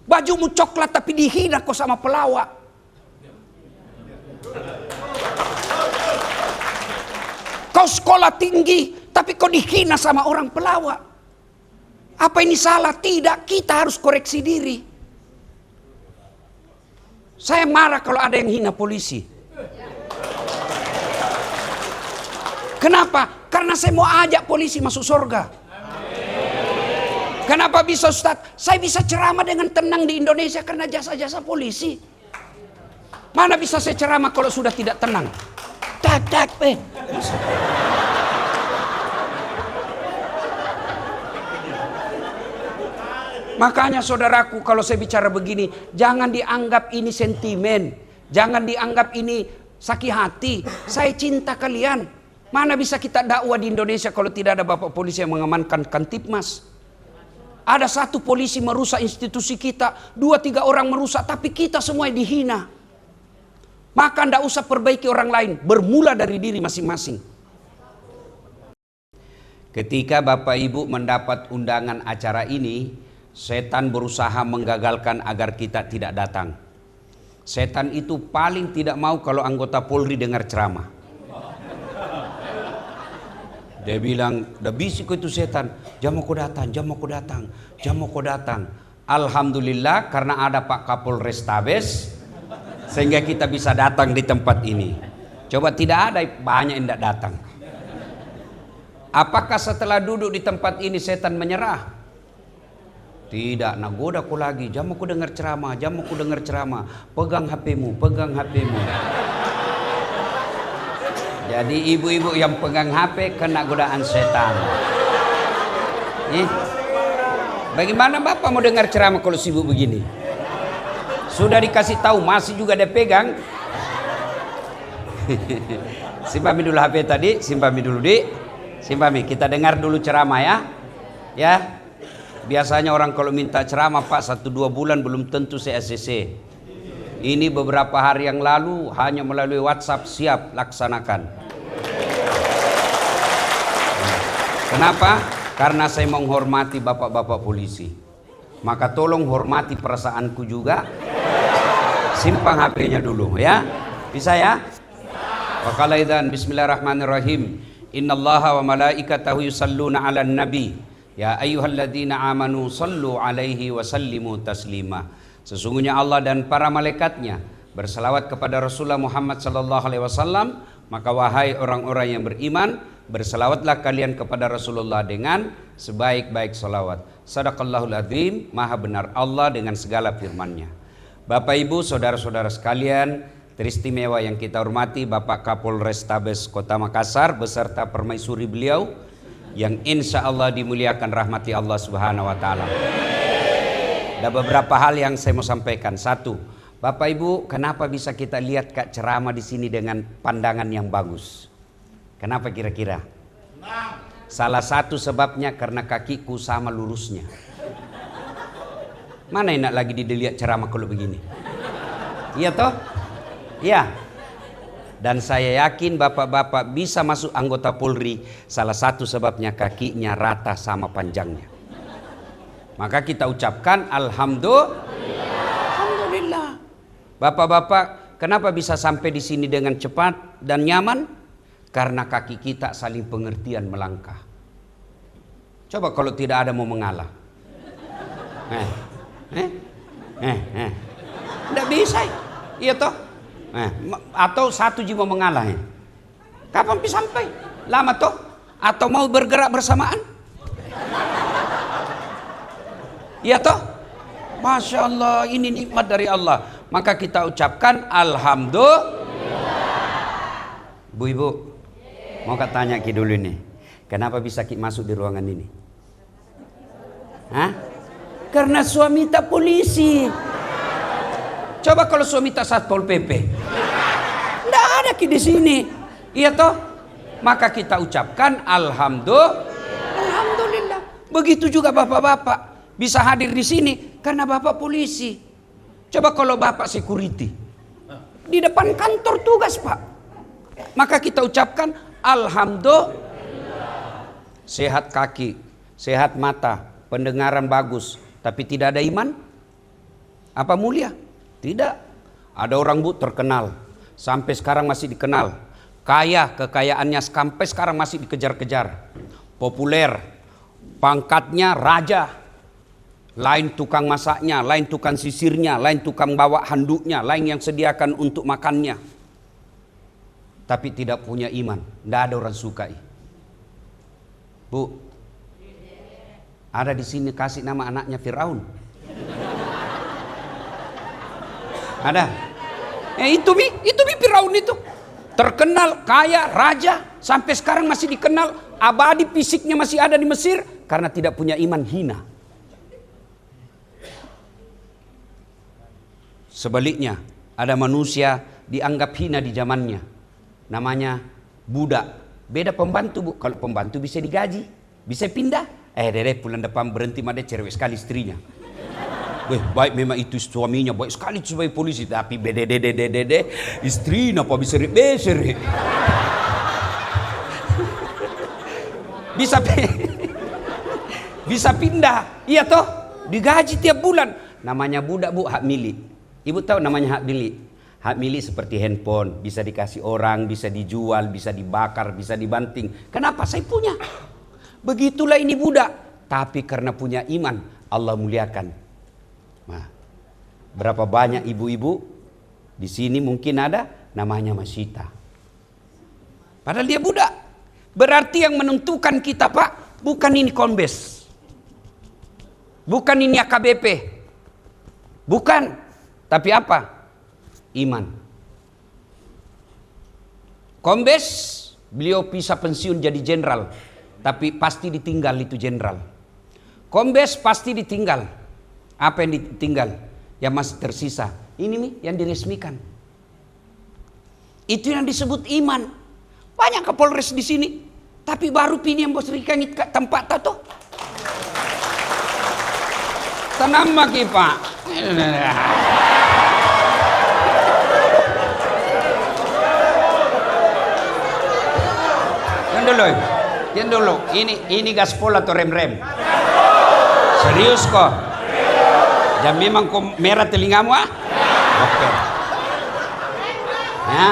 Bajumu coklat tapi dihina kau sama pelawak. Kau sekolah tinggi tapi kau dihina sama orang pelawak. Apa ini salah? Tidak, kita harus koreksi diri. Saya marah kalau ada yang hina polisi. Kenapa? Karena saya mau ajak polisi masuk surga. Kenapa bisa Ustaz? Saya bisa ceramah dengan tenang di Indonesia karena jasa-jasa polisi. Mana bisa saya ceramah kalau sudah tidak tenang? Tak. Makanya saudaraku, kalau saya bicara begini, jangan dianggap ini sentimen. Jangan dianggap ini sakit hati. Saya cinta kalian. Mana bisa kita dakwah di Indonesia kalau tidak ada bapak polisi yang mengamankan Kantipmas? Ada satu polisi merusak institusi kita, 2-3 orang merusak, tapi kita semua dihina. Maka tidak usah perbaiki orang lain, bermula dari diri masing-masing. Ketika Bapak Ibu mendapat undangan acara ini, setan berusaha menggagalkan agar kita tidak datang. Setan itu paling tidak mau kalau anggota Polri dengar ceramah. Dia bilang, udah bisik itu setan, jam mau kau datang. Alhamdulillah karena ada Pak Kapolrestabes, sehingga kita bisa datang di tempat ini. Coba tidak ada, banyak yang tidak datang. Apakah setelah duduk di tempat ini setan menyerah? Tidak, nagoda aku lagi, jam aku dengar ceramah, pegang HP-mu. Jadi ibu-ibu yang pegang HP kena godaan setan. Bagaimana Bapak mau dengar ceramah kalau sibuk begini? Sudah dikasih tahu masih juga dia pegang. Simpami dulu HP tadi, simpami dulu simpami. Kita dengar dulu ceramah ya. Ya. Biasanya orang kalau minta ceramah Pak 1-2 bulan belum tentu saya ACC. Ini beberapa hari yang lalu hanya melalui WhatsApp, siap laksanakan. Kenapa? Karena saya menghormati bapak-bapak polisi. Maka tolong hormati perasaanku juga. Simpang HP-nya dulu ya. Bisa ya? Wa qala idzan bismillahirrahmanirrahim. Innallaha wa malaikatahu yusalluna 'alan nabi. Ya ayyuhalladzina amanu sallu 'alaihi wa sallimu taslima. Sesungguhnya Allah dan para malaikatnya berselawat kepada Rasulullah Muhammad sallallahu alaihi wasallam, maka wahai orang-orang yang beriman, berselawatlah kalian kepada Rasulullah dengan sebaik-baik salawat. Sadaqallahul azim, maha benar Allah dengan segala firman-Nya. Bapak Ibu, saudara-saudara sekalian, teristimewa yang kita hormati Bapak Kapolrestabes Kota Makassar beserta permaisuri beliau yang insya Allah dimuliakan rahmati Allah Subhanahu wa taala. Ada beberapa hal yang saya mau sampaikan. Satu, Bapak Ibu, kenapa bisa kita lihat Kak ceramah di sini dengan pandangan yang bagus? Kenapa kira-kira? Salah satu sebabnya karena kakiku sama lurusnya. Mana enak lagi dilihat ceramah kalau begini? Iya toh? Iya. Dan saya yakin bapak-bapak bisa masuk anggota Polri, salah satu sebabnya kakinya rata sama panjangnya. Maka kita ucapkan Alhamdulillah. Bapak-bapak, kenapa bisa sampai di sini dengan cepat dan nyaman? Karena kaki kita saling pengertian melangkah. Coba kalau tidak ada mau mengalah. Tidak bisa. Iya toh? Atau satu juga mengalah. Kapan bisa sampai? Lama toh? Atau mau bergerak bersamaan? Iya toh? Masya Allah, ini nikmat dari Allah. Maka kita ucapkan Alhamdulillah. Bu-ibu, mau tanya Ki dulu nih. Kenapa bisa Ki masuk di ruangan ini? Hah? Karena suami tak polisi. Coba kalau suami tak Satpol PP. Tidak ada Ki di sini. Iya toh? Maka kita ucapkan Alhamdulillah. Begitu juga bapak-bapak bisa hadir di sini karena bapak polisi. Coba kalau bapak security di depan kantor tugas Pak, maka kita ucapkan Alhamdulillah. Sehat kaki, sehat mata, pendengaran bagus, tapi tidak ada iman. Apa mulia? Tidak. Ada orang Bu terkenal, sampai sekarang masih dikenal. Kaya, kekayaannya sampai sekarang masih dikejar-kejar. Populer, pangkatnya raja. Lain tukang masaknya, lain tukang sisirnya, lain tukang bawa handuknya, lain yang sediakan untuk makannya. Tapi tidak punya iman, tidak ada orang sukai. Bu, ada di sini kasih nama anaknya Firaun. Ada. Itu mi Firaun itu. Terkenal, kaya, raja, sampai sekarang masih dikenal, abadi fisiknya masih ada di Mesir karena tidak punya iman, hina. Sebaliknya, ada manusia dianggap hina di zamannya. Namanya budak. Beda pembantu, Bu. Kalau pembantu bisa digaji, bisa pindah. Dede bulan depan berhenti made cerewet sekali istrinya. Baik memang itu suaminya baik sekali sebagai polisi, tapi bede istri napa bisa besere. Bisa pindah. Iya toh, digaji tiap bulan. Namanya budak, Bu, hak milik. Ibu tahu namanya hak milik? Hak milik seperti handphone, bisa dikasih orang, bisa dijual, bisa dibakar, bisa dibanting. Kenapa? Saya punya. Begitulah ini budak, tapi karena punya iman, Allah muliakan. Nah, berapa banyak ibu-ibu di sini mungkin ada namanya Masita. Padahal dia budak. Berarti yang menentukan kita, Pak, bukan ini Kombes, bukan ini AKBP, bukan, tapi apa? Iman. Kombes, beliau bisa pensiun jadi jenderal, tapi pasti ditinggal itu jenderal. Kombes pasti ditinggal. Apa yang ditinggal? Yang masih tersisa. Ini nih yang diresmikan. Itu yang disebut iman. Banyak Kapolres di sini, tapi baru pini yang bos rikangit ke tempat tato. Tenang bagi Pak. Yang dulu. Ini gaspol atau rem-rem? Serius kok? Jam memang kok merah telingamu ah? Oke. Ya.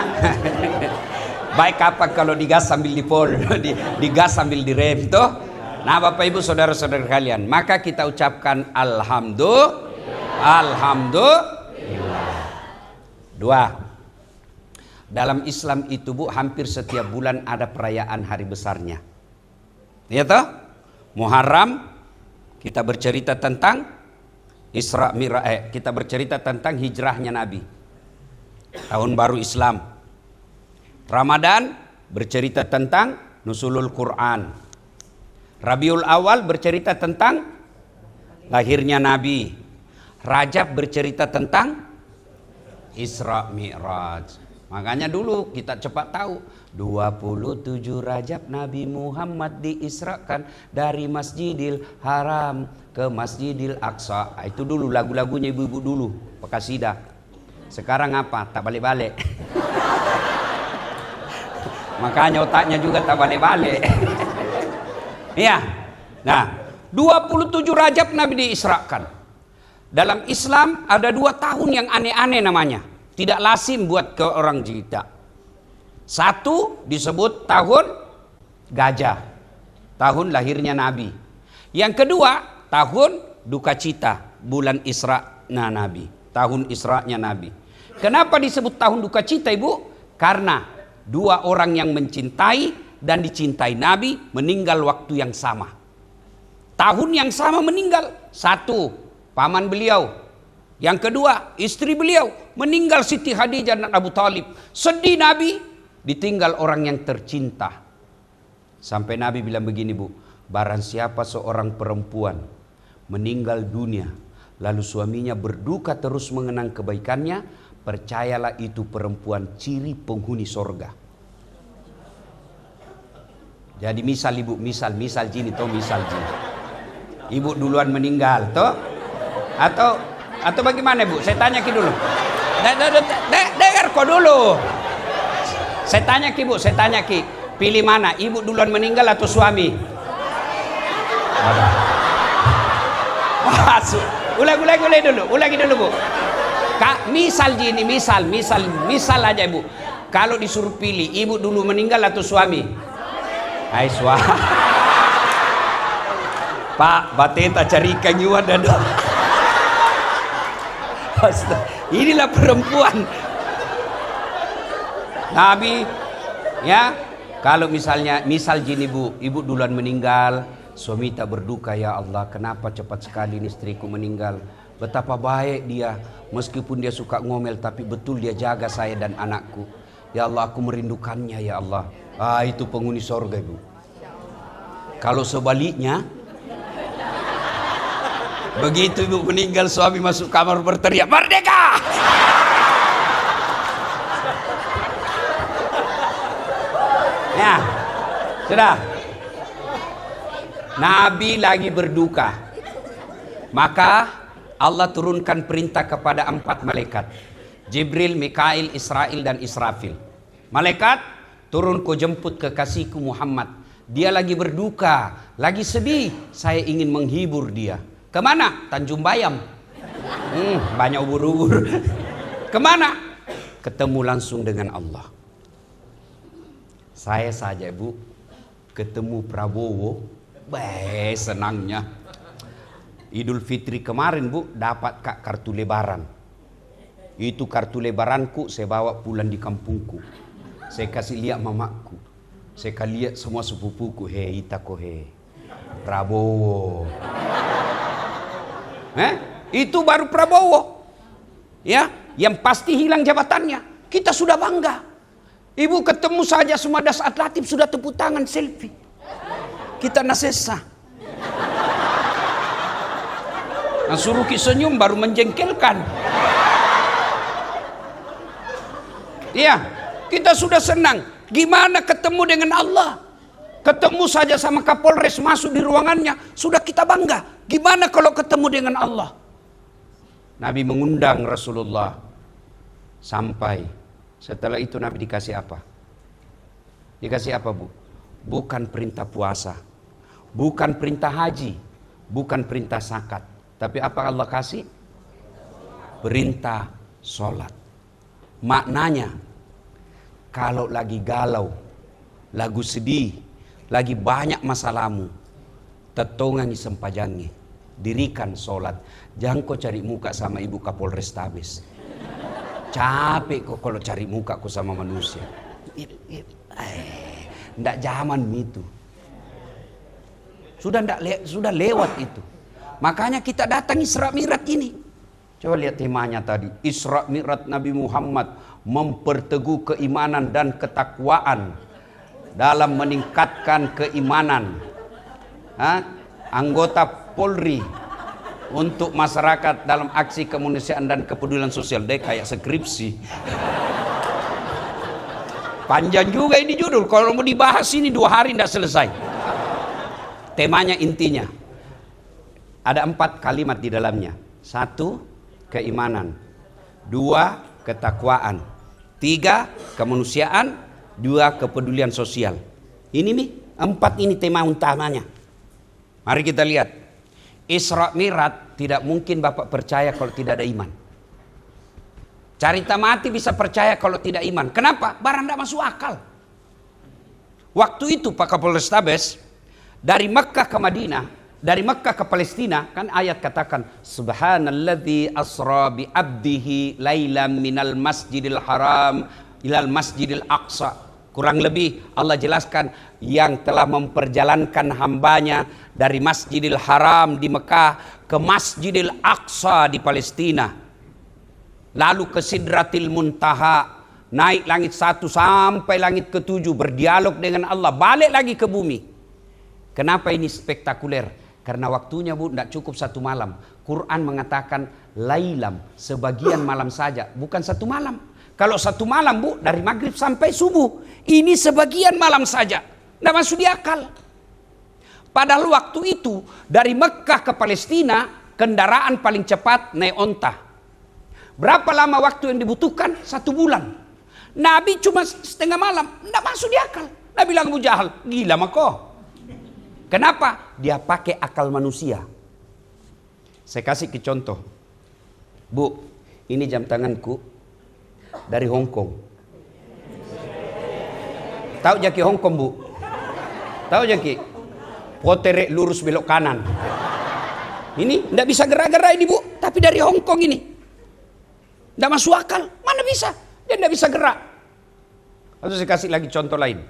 Baik apa kalau digas sambil dipol, digas sambil direm toh? Nah, Bapak Ibu saudara-saudara kalian, maka kita ucapkan alhamdulillah. Dua. Dalam Islam itu, Bu, hampir setiap bulan ada perayaan hari besarnya. Iya toh? Muharram kita bercerita tentang Isra Mi'raj, kita bercerita tentang hijrahnya Nabi, tahun baru Islam. Ramadan bercerita tentang nuzulul Quran. Rabiul Awal bercerita tentang lahirnya Nabi. Rajab bercerita tentang Isra Mi'raj. Makanya dulu kita cepat tahu 27 Rajab Nabi Muhammad diisrakan dari Masjidil Haram ke Masjidil Aqsa. Itu dulu lagu-lagunya ibu-ibu dulu, Pekasidah. Sekarang apa? Tak balik-balik. Makanya otaknya juga tak balik-balik. Iya. Nah, 27 Rajab Nabi diisrakan. Dalam Islam ada 2 tahun yang aneh-aneh namanya. Tidak lazim buat ke orang kita. Satu disebut tahun gajah, tahun lahirnya Nabi. Yang kedua tahun duka cita, bulan Isra-nya Nabi, tahun Isra-nya Nabi. Kenapa disebut tahun duka cita, Ibu? Karena 2 orang yang mencintai dan dicintai Nabi meninggal waktu yang sama. Tahun yang sama meninggal. Satu, paman beliau. Yang kedua, istri beliau meninggal, Siti Khadijah dan Abu Talib. Sedih Nabi, ditinggal orang yang tercinta. Sampai Nabi bilang begini, Bu, barang siapa seorang perempuan meninggal dunia, lalu suaminya berduka terus mengenang kebaikannya, percayalah itu perempuan ciri penghuni sorga. Jadi misal Ibu, misal gini toh, misal gini. Ibu duluan meninggal toh, atau bagaimana, Bu? Saya tanya ki dulu. Dengar kok dulu. Saya tanya ki, Bu, saya tanya ki. Pilih mana? Ibu duluan meninggal atau suami? Ulangi dulu Bu. Misal gini, misal aja Ibu. Kalau disuruh pilih, ibu dulu meninggal atau suami? Hai suami. Pak, bateta carikan nyuan dan inilah perempuan. Nabi, ya, kalau misal gini Bu, ibu duluan meninggal, suami tak berduka, ya Allah, kenapa cepat sekali ini istriku meninggal? Betapa baik dia, meskipun dia suka ngomel, tapi betul dia jaga saya dan anakku. Ya Allah, aku merindukannya ya Allah. Itu penghuni sorga Ibu. Kalau sebaliknya, begitu ibu meninggal, suami masuk kamar berteriak, "Merdeka!" Ya, sudah. Nabi lagi berduka. Maka Allah turunkan perintah kepada 4 malaikat. Jibril, Mikail, Israel, dan Israfil. Malaikat, turun kau jemput kekasihku Muhammad. Dia lagi berduka, lagi sedih. Saya ingin menghibur dia. Kemana? Tanjung Bayam. Banyak ubur-ubur. Kemana? Ketemu langsung dengan Allah. Saya saja Bu, ketemu Prabowo, senangnya. Idul Fitri kemarin Bu, dapat kartu lebaran. Itu kartu lebaranku saya bawa pulang di kampungku. Saya kasih lihat mamaku. Saya lihat semua sepupuku. Prabowo. Itu baru Prabowo. Ya, yang pasti hilang jabatannya. Kita sudah bangga. Ibu ketemu saja semua Dasat Latif sudah tepuk tangan selfie. Kita nasesa. Nah, suruh senyum baru menjengkelkan. Iya, kita sudah senang. Gimana ketemu dengan Allah? Ketemu saja sama Kapolres, masuk di ruangannya, sudah kita bangga. Gimana kalau ketemu dengan Allah? Nabi mengundang Rasulullah. Sampai setelah itu Nabi dikasih apa? Dikasih apa Bu? Bukan perintah puasa, bukan perintah haji, bukan perintah zakat. Tapi apa Allah kasih? Perintah sholat. Maknanya, kalau lagi galau, lagu sedih, lagi banyak masalahmu, tetongangi sempajangi, dirikan sholat. Jangan kau cari muka sama ibu Kapolres Tabes. Capek kok kalau cari muka kau sama manusia. Ndak zaman itu. Sudah lewat itu. Makanya kita datang Isra Mi'raj ini. Coba lihat temanya tadi. Isra Mi'raj Nabi Muhammad memperteguh keimanan dan ketakwaan dalam meningkatkan keimanan. Anggota Polri untuk masyarakat dalam aksi kemanusiaan dan kepedulian sosial. Dia kayak skripsi. Panjang juga ini judul. Kalau mau dibahas ini 2 hari tidak selesai. Temanya intinya. Ada 4 kalimat di dalamnya. 1, keimanan. 2, ketakwaan. 3, kemanusiaan. 2, kepedulian sosial. Ini nih, 4 ini tema utamanya. Mari kita lihat. Isra Mi'raj tidak mungkin Bapak percaya kalau tidak ada iman. Carita mati bisa percaya kalau tidak iman. Kenapa? Barang tidak masuk akal. Waktu itu Pak Kapolres Tabes, dari Mekkah ke Madinah, dari Mekkah ke Palestina, kan ayat katakan subhanalladzi asra bi abdihi lailam minal masjidil haram ilal masjidil aqsa. Kurang lebih Allah jelaskan yang telah memperjalankan hambanya dari Masjidil Haram di Mekah ke Masjidil Aqsa di Palestina, lalu ke Sidratil Muntaha, naik langit 1 sampai langit ke-7, berdialog dengan Allah, balik lagi ke bumi. Kenapa ini spektakuler? Karena waktunya Bu, tidak cukup 1 malam. Quran mengatakan lailam, sebagian malam saja, bukan 1 malam. Kalau 1 malam Bu, dari maghrib sampai subuh, ini sebagian malam saja, tidak masuk di akal. Padahal waktu itu dari Mekkah ke Palestina, kendaraan paling cepat naik onta. Berapa lama waktu yang dibutuhkan? 1 bulan. Nabi cuma setengah malam, tidak masuk di akal. Nabi bilang Abu Jahal, gila mah kau. Kenapa? Dia pakai akal manusia. Saya kasih ke contoh. Bu, ini jam tanganku dari Hong Kong. Tahu jaki Hong Kong, Bu? Tahu jaki? Potere lurus belok kanan. Ini ndak bisa gerak-gerak ini, Bu, tapi dari Hong Kong ini. Ndak masuk akal. Mana bisa? Dia ndak bisa gerak. Lalu saya kasih lagi contoh lain.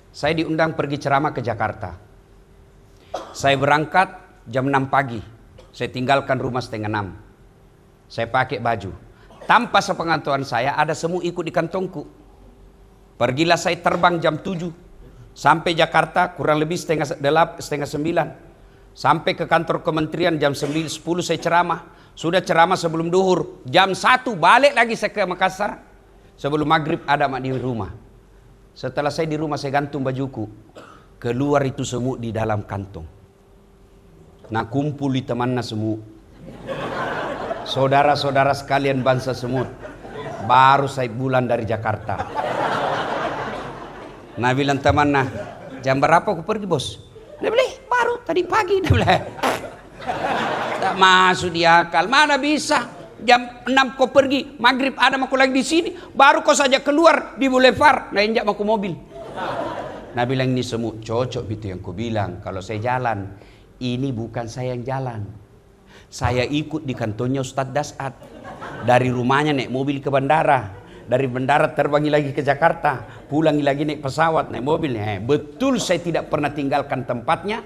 Saya diundang pergi ceramah ke Jakarta. Saya berangkat jam 6 pagi. Saya tinggalkan rumah setengah 6. Saya pakai baju. Tanpa sepengetahuan saya ada semut ikut di kantongku. Pergilah saya terbang jam 7. Sampai Jakarta kurang lebih setengah 9. Sampai ke kantor kementerian jam 10 saya ceramah. Sudah ceramah sebelum duhur. Jam 1 balik lagi saya ke Makassar. Sebelum maghrib ada mak di rumah. Setelah saya di rumah saya gantung bajuku. Keluar itu semut di dalam kantong. Nah kumpul di temannya semut. Saudara-saudara sekalian bangsa semut. Baru saya bulan dari Jakarta. Nah bilang temannya, jam berapa aku pergi bos? Dia bilang, baru tadi pagi. Dia bilang, tak masuk di akal. Mana bisa? Jam 6 kau pergi, maghrib ada aku lagi di sini. Baru kau saja keluar di boulevard. Nah injak aku mobil. Nah bilang ini semut cocok itu yang ku bilang. Kalau saya jalan, ini bukan saya yang jalan. Saya ikut di kantornya Ustadz Dasat. Dari rumahnya naik mobil ke bandara. Dari bandara terbangi lagi ke Jakarta. Pulangi lagi naik pesawat, naik mobilnya. Betul saya tidak pernah tinggalkan tempatnya.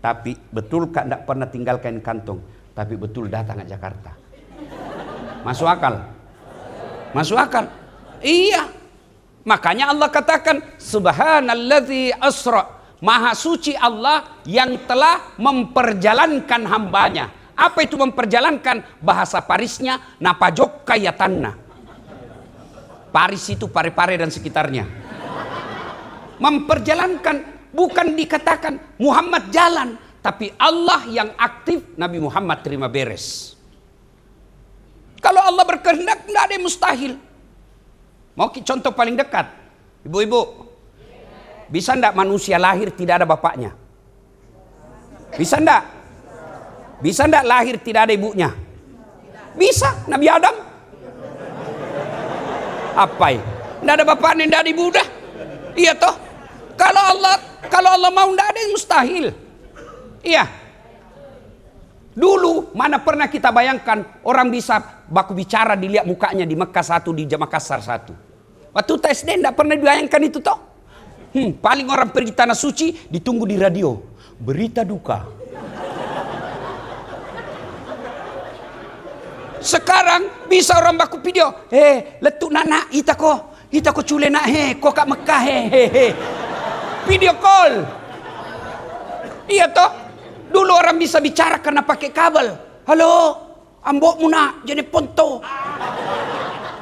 Tapi betul tidak pernah tinggalkan kantong. Tapi betul datang ke Jakarta. Masuk akal? Masuk akal? Iya. Makanya Allah katakan Subhanalladzi asra. Maha suci Allah yang telah memperjalankan hambanya. Apa itu memperjalankan? Bahasa Parisnya napajok kayatanna. Paris itu pare-pare dan sekitarnya. Memperjalankan, bukan dikatakan Muhammad jalan, tapi Allah yang aktif, Nabi Muhammad terima beres. Kalau Allah berkehendak tidak ada yang mustahil. Mau contoh paling dekat, ibu-ibu, bisa ndak manusia lahir tidak ada bapaknya? Bisa ndak? Bisa ndak lahir tidak ada ibunya? Bisa, Nabi Adam. Apa ya? Ndak ada bapaknya, ndak ada ibu dah. Iya toh? Kalau Allah mau ndak ada yang mustahil. Iya. Dulu mana pernah kita bayangkan orang bisa baku bicara dilihat mukanya di Mekah satu, di Makassar satu. Waktu tes SD ndak pernah dibayangkan itu toh. Paling orang pergi tanah suci ditunggu di radio. Berita duka. Sekarang bisa orang baku video. Letuk nak ita ko cule nak ko kat Mekah Video call. Iya toh? Dulu orang bisa bicara karena pakai kabel. Halo, ambokmu nak jadi ponto.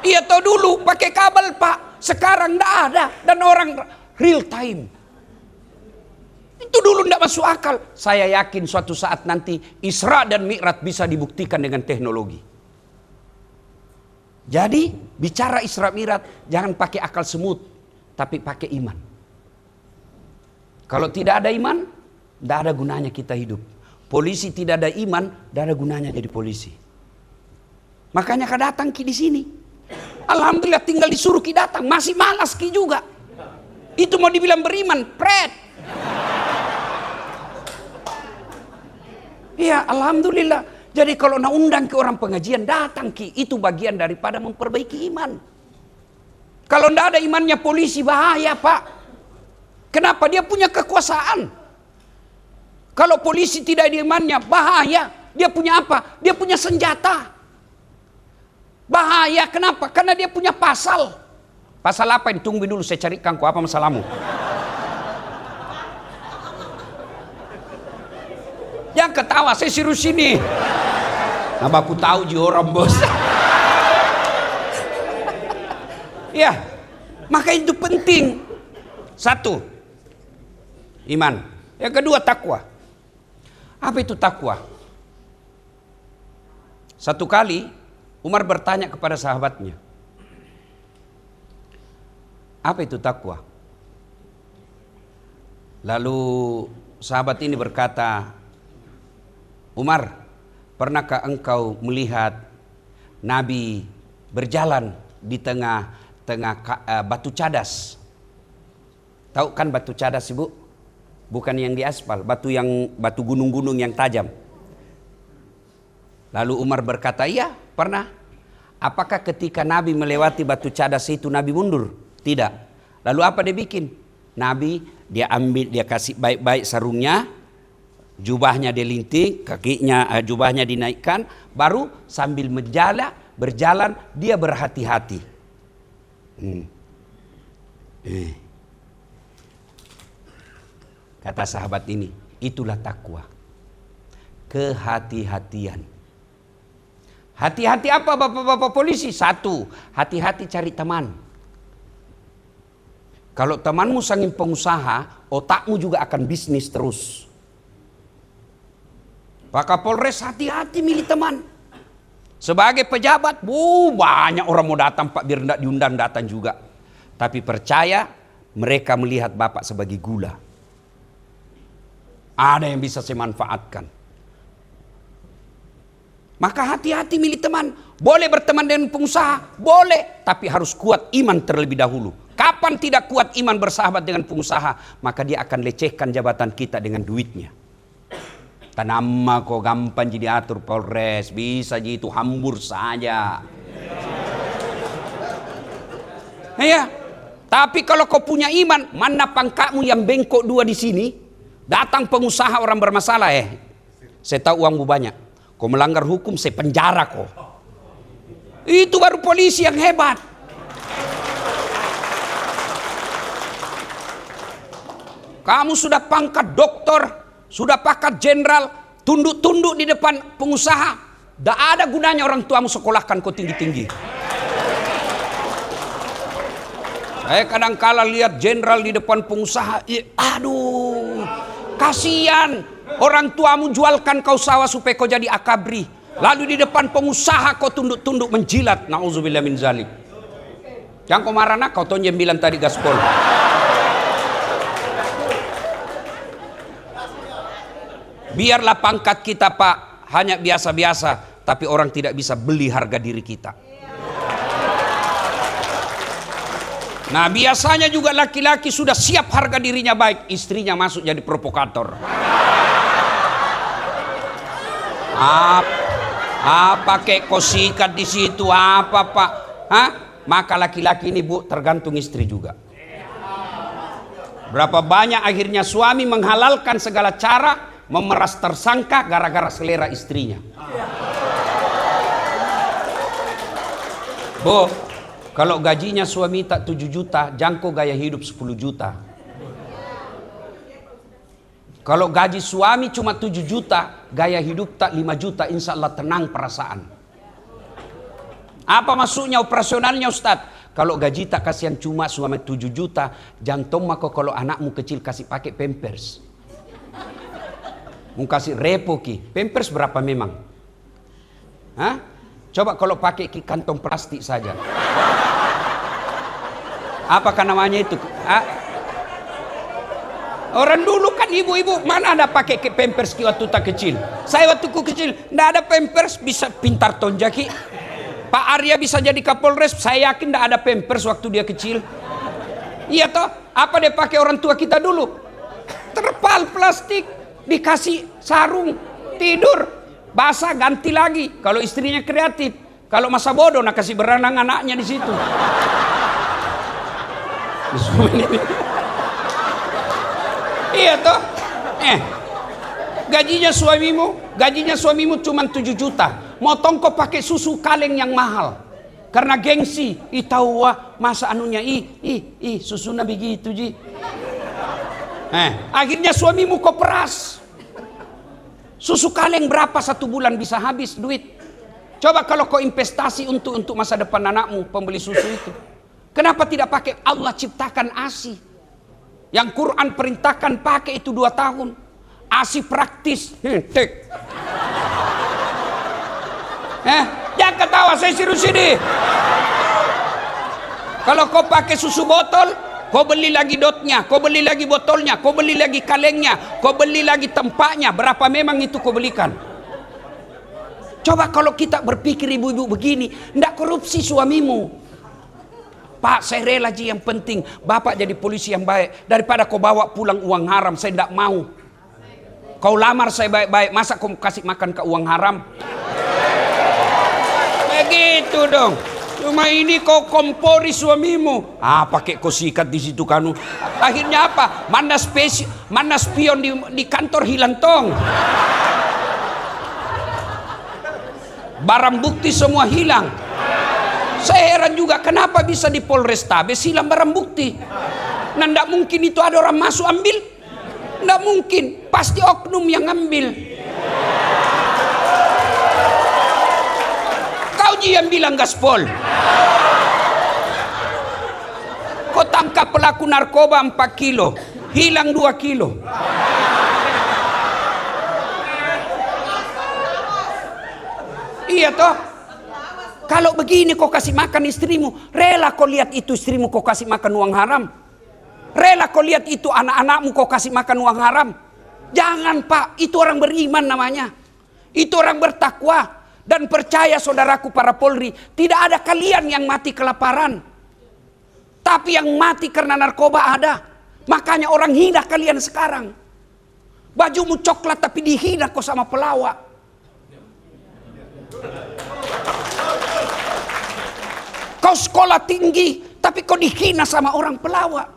Iya toh dulu pakai kabel pak. Sekarang ndak ada dan orang real time. Itu dulu ndak masuk akal. Saya yakin suatu saat nanti Isra dan Mi'raj bisa dibuktikan dengan teknologi. Jadi bicara Isra Mi'raj jangan pakai akal semut, tapi pakai iman. Kalau tidak ada iman, tidak ada gunanya kita hidup. Polisi tidak ada iman, tidak ada gunanya jadi polisi. Makanya kau datang ki di sini. Alhamdulillah tinggal disuruh ki datang, masih malas ki juga. Itu mau dibilang beriman, pret. Iya, alhamdulillah. Jadi kalau nak undang ke orang pengajian datang ki, itu bagian daripada memperbaiki iman. Kalau tidak ada imannya polisi bahaya pak. Kenapa? Dia punya kekuasaan. Kalau polisi tidak ada imannya bahaya. Dia punya apa? Dia punya senjata. Bahaya. Kenapa? Karena dia punya pasal. Pasal apa ini? Tunggu dulu saya carikan kau apa masalahmu. Jangan ketawa, saya suruh sini. Nah, aku tahu ji orang bos. Ya, maka itu penting. Satu, iman. Yang kedua, takwa. Apa itu takwa? Satu kali Umar bertanya kepada sahabatnya, apa itu takwa? Lalu sahabat ini berkata, Umar, pernahkah engkau melihat Nabi berjalan di tengah batu cadas? Tahu kan batu cadas, Ibu? Bukan yang di aspal, batu gunung-gunung yang tajam. Lalu Umar berkata, iya pernah. Apakah ketika Nabi melewati batu cadas itu Nabi mundur? Tidak. Lalu apa dia bikin? Nabi dia kasih baik-baik sarungnya, jubahnya dilinting, jubahnya dinaikkan, baru sambil berjalan dia berhati-hati. Kata sahabat ini, itulah takwa. Kehati-hatian. Hati-hati apa bapak-bapak polisi? Satu, hati-hati cari teman. Kalau temanmu sangin pengusaha, otakmu juga akan bisnis terus. Pak Kapolres hati-hati milih teman. Sebagai pejabat, banyak orang mau datang Pak, biar tidak diundang datang juga. Tapi percaya, mereka melihat Bapak sebagai gula. Ada yang bisa saya manfaatkan. Maka hati-hati milih teman. Boleh berteman dengan pengusaha, boleh. Tapi harus kuat iman terlebih dahulu. Kapan tidak kuat iman bersahabat dengan pengusaha, maka dia akan lecehkan jabatan kita dengan duitnya. Tanama kok gampang jadi atur Polres, bisa jadi itu hambur saja. Ya, tapi kalau kau punya iman, mana pangkatmu yang bengkok dua di sini? Datang pengusaha orang bermasalah, saya tahu uangmu banyak. Kau melanggar hukum, saya penjara kau. Itu baru polisi yang hebat. Kamu sudah pangkat doktor, sudah pangkat jenderal, tunduk-tunduk di depan pengusaha. Tidak ada gunanya orang tuamu sekolahkan kau tinggi-tinggi. Saya kadang-kala lihat jenderal di depan pengusaha, aduh, kasihan. Orang tuamu jualkan kau sawah supaya kau jadi akabri. Lalu di depan pengusaha kau tunduk-tunduk menjilat. Na'udzubillah min zalik. Yang kau marah nak, kau tonjem bilang tadi gaspol. Biarlah pangkat kita Pak hanya biasa-biasa, tapi orang tidak bisa beli harga diri kita. Nah biasanya juga laki-laki sudah siap harga dirinya baik, istrinya masuk jadi provokator. Pakai kosikat di situ apa Pak? Maka laki-laki ini Bu tergantung istri juga. Berapa banyak akhirnya suami menghalalkan segala cara memeras tersangka gara-gara selera istrinya. Bu, kalau gajinya suami tak 7 juta, jangkau gaya hidup 10 juta. Kalau gaji suami cuma 7 juta, gaya hidup tak 5 juta, insya Allah tenang perasaan. Apa maksudnya operasionalnya Ustadz? Kalau gaji tak kasihan cuma suami 7 juta, jantung maka kalau anakmu kecil kasih pakai pampers. Mau kasih repo ki, pampers berapa memang? Coba kalau pakai ki kantong plastik saja. Apakah namanya itu? Orang dulu kan ibu-ibu mana ada pakai pampers ki waktu tak kecil. Saya waktu ku kecil ndak ada pampers, bisa pintar tonjaki. Pak Arya bisa jadi Kapolres, saya yakin ndak ada pampers waktu dia kecil. Iya toh? Apa dia pakai orang tua kita dulu? Terpal plastik, dikasih sarung, tidur, basah ganti lagi. Kalau istrinya kreatif, kalau masa bodoh nak kasih berenang anaknya di situ. Iya toh? Gajinya suamimu cuma 7 juta. Motong kau pakai susu kaleng yang mahal. Karena gengsi, tahu masa anunya susunya begitu ji. Akhirnya suamimu kau peras. Susu kaleng berapa satu bulan bisa habis duit. Coba kalau kau investasi untuk masa depan anakmu pembeli susu itu. Kenapa tidak pakai Allah ciptakan ASI? Yang Quran perintahkan pakai itu 2 tahun. ASI praktis. Jangan ketawa, saya serius ini. Kalau kau pakai susu botol, kau beli lagi dotnya, kau beli lagi botolnya, kau beli lagi kalengnya, kau beli lagi tempatnya. Berapa memang itu kau belikan? Coba kalau kita berpikir ibu-ibu begini, ndak korupsi suamimu. Pak, saya rela Ji, yang penting bapak jadi polisi yang baik. Daripada kau bawa pulang uang haram, saya ndak mau. Kau lamar saya baik-baik, masa kau kasih makan ke uang haram? Begitu dong. Cuma ini kau kompori suamimu. Pakai kau sikat di situ kanu. Akhirnya apa? Mana spion di kantor hilang tong. Barang bukti semua hilang. Saya heran juga kenapa bisa di Polrestabes hilang barang bukti. Nah, ndak mungkin itu ada orang masuk ambil. Ndak mungkin, pasti oknum yang ngambil. Kau Ji yang bilang gaspol. Kau tangkap pelaku narkoba 4 kilo, hilang 2 kilo. Iya toh? Kalau begini kau kasih makan istrimu, rela kau lihat itu istrimu kau kasih makan uang haram? Rela kau lihat itu anak-anakmu kau kasih makan uang haram? Jangan Pak, itu orang beriman namanya. Itu orang bertakwa. Dan percaya saudaraku para Polri, tidak ada kalian yang mati kelaparan. Tapi yang mati karena narkoba ada. Makanya orang hina kalian sekarang. Bajumu coklat tapi dihina kau sama pelawak. Kau sekolah tinggi, tapi kau dihina sama orang pelawak.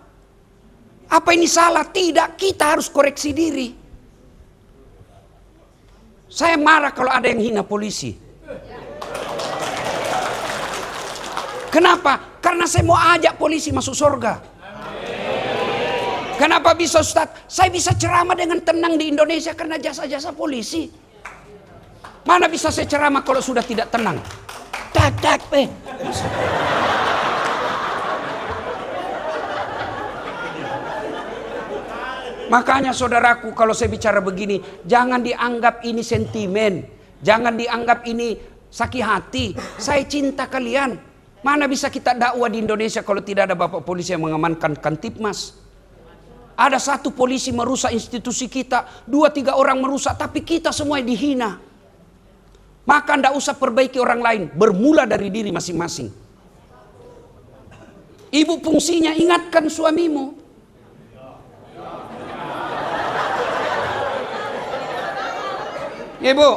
Apa ini salah? Tidak, kita harus koreksi diri. Saya marah kalau ada yang hina polisi. Kenapa? Karena saya mau ajak polisi masuk surga. Kenapa bisa Ustaz? Saya bisa ceramah dengan tenang di Indonesia karena jasa-jasa polisi. Mana bisa saya ceramah kalau sudah tidak tenang? Makanya saudaraku, kalau saya bicara begini, jangan dianggap ini sentimen, jangan dianggap ini sakit hati. Saya cinta kalian. Mana bisa kita dakwah di Indonesia kalau tidak ada bapak polisi yang mengamankan Kantipmas? Ada satu polisi merusak institusi kita, 2-3 orang merusak, tapi kita semua dihina. Maka tidak usah perbaiki orang lain, bermula dari diri masing-masing. Ibu fungsinya ingatkan suamimu. Ibu,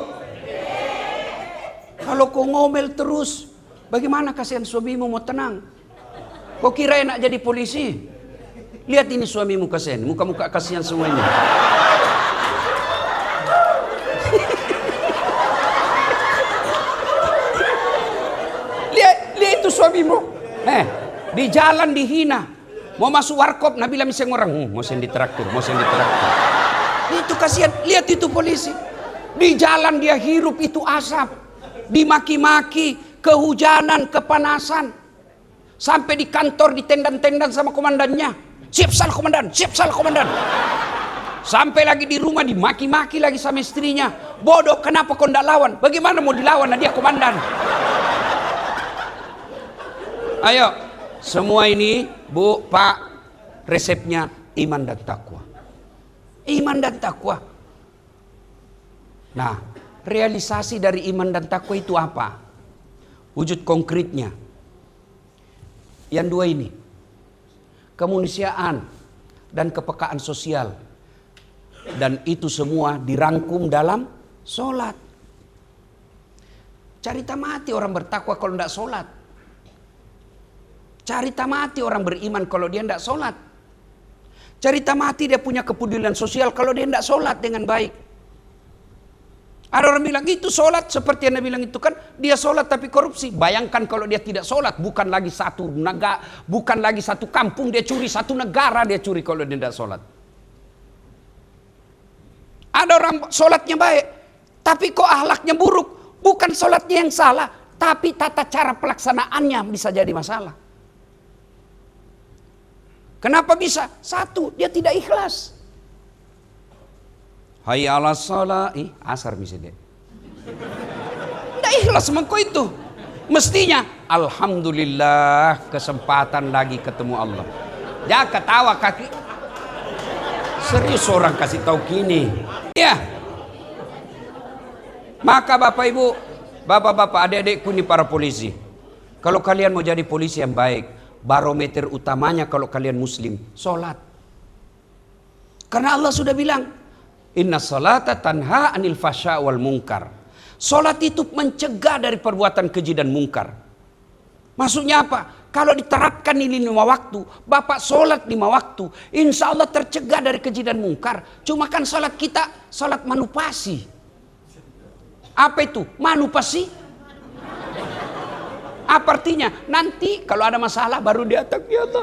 kalau kau ngomel terus, bagaimana kasihan suamimu mau tenang? Kau kira enak jadi polisi? Lihat ini suamimu kasihan, muka-muka kasihan semua ini. Lihat itu suamimu. Di jalan dihina. Mau masuk warkop, Nabila miseng orang, mau sen ditraktir. Itu kasihan, lihat itu polisi. Di jalan dia hirup itu asap, dimaki-maki, kehujanan, kepanasan. Sampai di kantor ditendan-tendan sama komandannya. Siap salah komandan, siap salah komandan. Sampai lagi di rumah dimaki-maki lagi sama istrinya. Bodoh, kenapa kau tidak lawan? Bagaimana mau dilawan? Nah, dia komandan. Ayo, semua ini Bu, Pak, resepnya iman dan takwa. Iman dan takwa. Nah, realisasi dari iman dan takwa itu apa? Wujud konkretnya. Yang dua ini. Kemanusiaan dan kepekaan sosial. Dan itu semua dirangkum dalam sholat. Carita mati orang bertakwa kalau tidak sholat. Carita mati orang beriman kalau dia tidak sholat. Carita mati dia punya kepedulian sosial kalau dia tidak sholat dengan baik. Ada orang bilang itu sholat seperti yang dia bilang itu kan dia sholat tapi korupsi. Bayangkan kalau dia tidak sholat, bukan lagi satu negara, bukan lagi satu kampung dia curi, satu negara dia curi kalau dia tidak sholat. Ada orang sholatnya baik, tapi kok akhlaknya buruk. Bukan sholatnya yang salah, tapi tata cara pelaksanaannya bisa jadi masalah. Kenapa bisa? Satu, dia tidak ikhlas. Hayya 'alas shalah, asar misalnya. Tidak ikhlas mengko itu. Mestinya alhamdulillah kesempatan lagi ketemu Allah. Ya ketawa kaki. Serius orang kasih tahu gini. Ya. Maka Bapak Ibu, Bapak-bapak, adik-adikku ini para polisi. Kalau kalian mau jadi polisi yang baik, barometer utamanya kalau kalian muslim, sholat. Karena Allah sudah bilang, inna salata tanha anil fasya wal munkar. Sholat itu mencegah dari perbuatan keji dan mungkar. Maksudnya apa? Kalau diterapkan ini 5 waktu, bapak sholat 5 waktu, insya Allah tercegah dari keji dan mungkar. Cuma kan sholat kita, sholat manupasi. Apa itu? Manupasi? Apa artinya? Nanti kalau ada masalah baru dia ya Allah.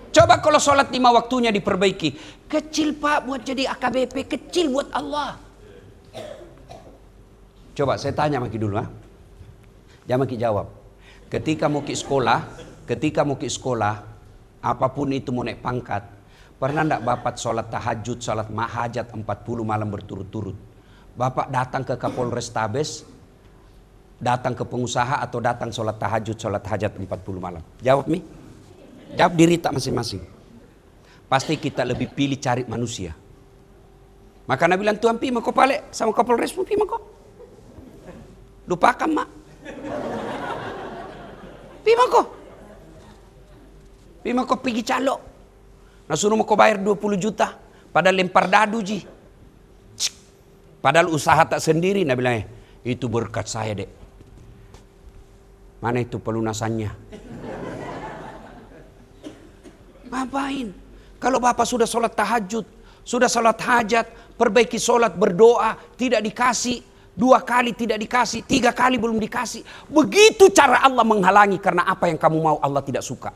Coba kalau sholat 5 waktunya diperbaiki. Kecil pak buat jadi AKBP, kecil buat Allah. Coba saya tanya maki dulu. Jangan maki jawab. Ketika mau ke sekolah, apapun itu mau naik pangkat, pernah enggak bapak sholat tahajud, sholat mahajat 40 malam berturut-turut? Bapak datang ke Kapolres Tabes, datang ke pengusaha atau datang sholat tahajud, sholat hajat 40 malam? Jawab Mi. Jawab diri tak masing-masing. Pasti kita lebih pilih cari manusia. Maka Nabi bilang, Tuhan pi mako pale sama Kapolres pi mako. Lupakan mak. Pi mako pergi calo. Nah suruh mako bayar 20 juta. Padahal lempar dadu ji. Padahal usaha tak sendiri. Nabi bilang, itu berkat saya dek. Mana itu pelunasannya? Ngapain? Kalau bapak sudah sholat tahajud, sudah sholat hajat, perbaiki sholat, berdoa, tidak dikasih, 2 kali tidak dikasih, 3 kali belum dikasih. Begitu cara Allah menghalangi karena apa yang kamu mau Allah tidak suka.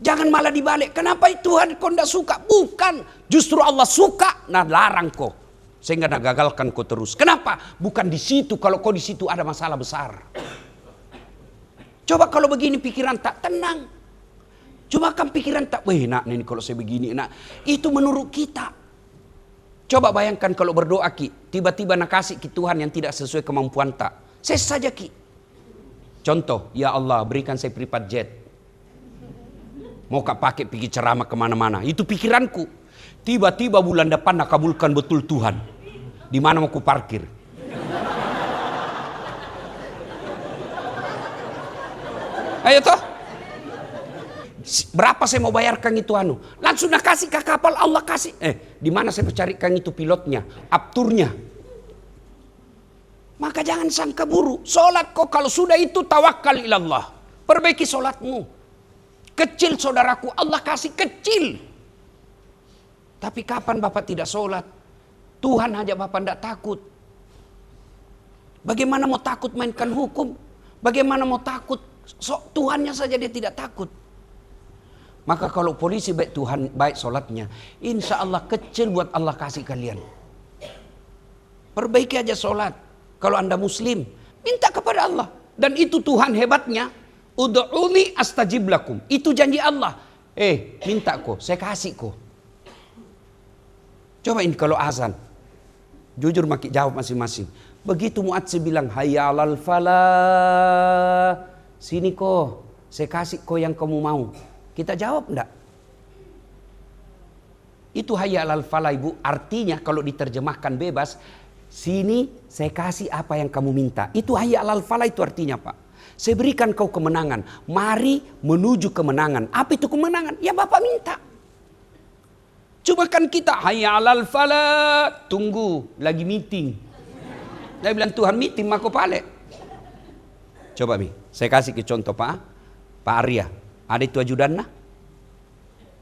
Jangan malah dibalik. Kenapa Tuhan kau tidak suka? Bukan. Justru Allah suka, nah larang kau. Sehingga nak gagalkan kau terus. Kenapa? Bukan di situ. Kalau kau di situ ada masalah besar. Coba kalau begini pikiran tak tenang. Coba kan pikiran tak, weh nak ini kalau saya begini nak. Itu menurut kita. Coba bayangkan kalau berdoa ki, tiba-tiba nak kasih ki Tuhan yang tidak sesuai kemampuan tak. Saya saja ki. Contoh, ya Allah berikan saya privat jet. Mau kak pakai pergi ceramah kemana-mana. Itu pikiranku. Tiba-tiba bulan depan nak kabulkan betul Tuhan. Di mana mau ku parkir? Ayo toh. Berapa saya mau bayarkan itu anu? Langsung nak kasih ke kapal Allah kasih. Di mana saya carikan itu pilotnya, apturnya? Maka jangan sangka buruk. Solat kok kalau sudah itu tawakal ilallah. Perbaiki solatmu. Kecil saudaraku, Allah kasih kecil. Tapi kapan bapak tidak solat? Tuhan aja bapak tidak takut. Bagaimana mau takut mainkan hukum? Bagaimana mau takut? Tuhannya saja dia tidak takut. Maka kalau polisi baik Tuhan, baik solatnya, insya Allah kecil buat Allah kasih kalian. Perbaiki aja solat. Kalau anda muslim, minta kepada Allah. Dan itu Tuhan hebatnya. Ud'uni astajib lakum. Itu janji Allah. Minta kok, saya kasih kok. Coba ini kalau azan. Jujur maki jawab masing-masing. Begitu muadzin bilang, hayya 'alal falah. Sini kok, saya kasih kok yang kamu mau. Kita jawab enggak? Itu hayya 'alal falah ibu. Artinya kalau diterjemahkan bebas, sini saya kasih apa yang kamu minta. Itu hayya 'alal falah itu artinya pak. Saya berikan kau kemenangan. Mari menuju kemenangan. Apa itu kemenangan? Ya bapak minta. Coba kan kita hayya 'alal falah. Tunggu lagi meeting. Dia bilang Tuhan meeting mako pale. Coba Mi, saya kasih ke contoh Pak Arya. Ada itu ajudan nah?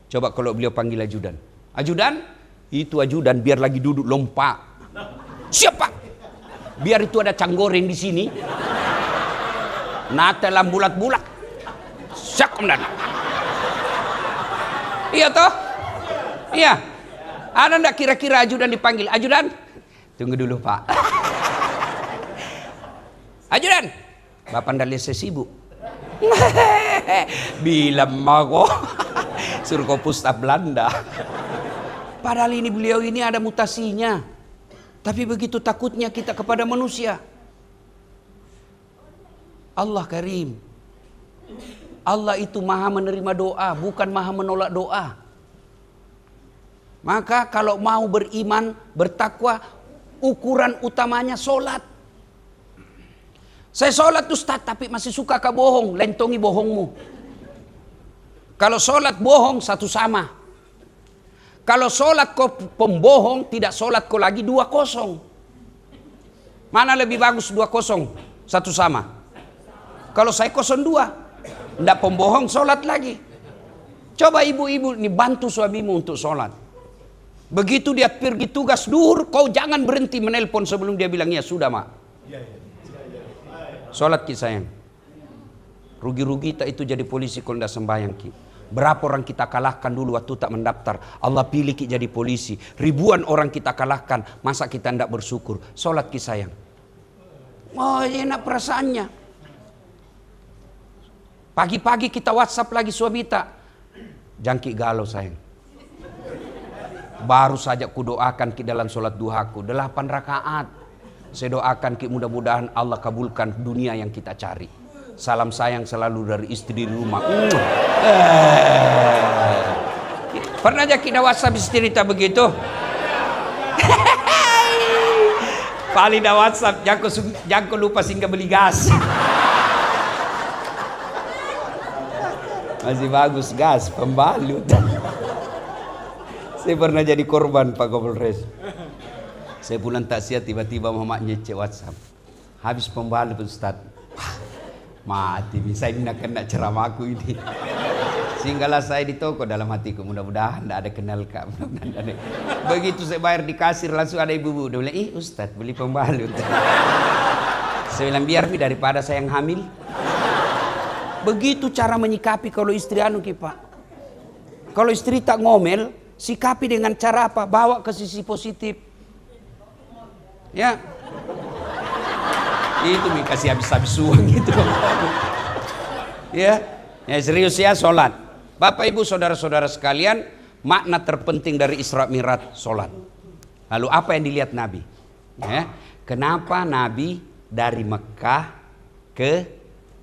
Coba kalau beliau panggil ajudan. Ajudan? Itu ajudan biar lagi duduk lompat. Siapa? Biar itu ada canggoreng di sini. Nata dalam bulat-bulat. Siap komandan. Iya toh? Iya. Ada enggak kira-kira ajudan dipanggil? Ajudan? Tunggu dulu Pak. Ajudan. Bapak ndak lihat sibuk. Bilang mago. Suruh kau pusta Belanda. Padahal ini beliau ini ada mutasinya. Tapi begitu takutnya kita kepada manusia. Allah Karim. Allah itu maha menerima doa, bukan maha menolak doa. Maka kalau mau beriman, bertakwa, ukuran utamanya solat. Saya solat Ustaz, tapi masih suka bohong, lentongi bohongmu. Kalau solat bohong satu sama. Kalau solat kau pembohong, tidak solat kau lagi 2-0. Mana lebih bagus 2-0, satu sama? Kalau saya 0-2, tidak pembohong solat lagi. Coba ibu-ibu ini bantu suamimu untuk solat. Begitu dia pergi tugas duhur, kau jangan berhenti menelpon sebelum dia bilang, ya sudah mak. Solat ki sayang. Rugi-rugi tak itu jadi polisi kalau tidak sembahyang ki. Berapa orang kita kalahkan dulu waktu tak mendaftar. Allah pilih ki jadi polisi. Ribuan orang kita kalahkan. Masa kita tidak bersyukur. Solat ki sayang. Oh enak perasaannya. Pagi-pagi kita WhatsApp lagi suami tak. Jangki galau sayang. Baru saja kudoakan ki dalam solat duhaku 8 rakaat. Saya doakan ki mudah-mudahan Allah kabulkan dunia yang kita cari. Salam sayang selalu dari istri di rumah. Pernah aja kita WhatsApp istri tak begitu? Paling dah WhatsApp, jangan lupa singgah beli gas. Masih bagus gas, pembalut. Saya pernah jadi korban Pak Kapolres. Saya pulang taksiat tiba-tiba mamaknya cek WhatsApp. Habis pembalut Ustaz. Mati, saya nak kena ceramahku ini. Sehinggalah saya di toko dalam hatiku, mudah-mudahan tidak ada kenal kak. Begitu saya bayar di kasir langsung ada ibu-ibu. Dia bilang, Ustaz beli pembalut. Saya bilang biar daripada saya yang hamil. Begitu cara menyikapi kalau istri Pak. Kalau istri tak ngomel, sikapi dengan cara apa? Bawa ke sisi positif. Ya. Itu kasih habis-habis uang gitu. Ya serius ya solat. Bapak ibu saudara-saudara sekalian, makna terpenting dari Isra Mi'raj solat. Lalu apa yang dilihat Nabi? Ya, kenapa Nabi dari Mekah ke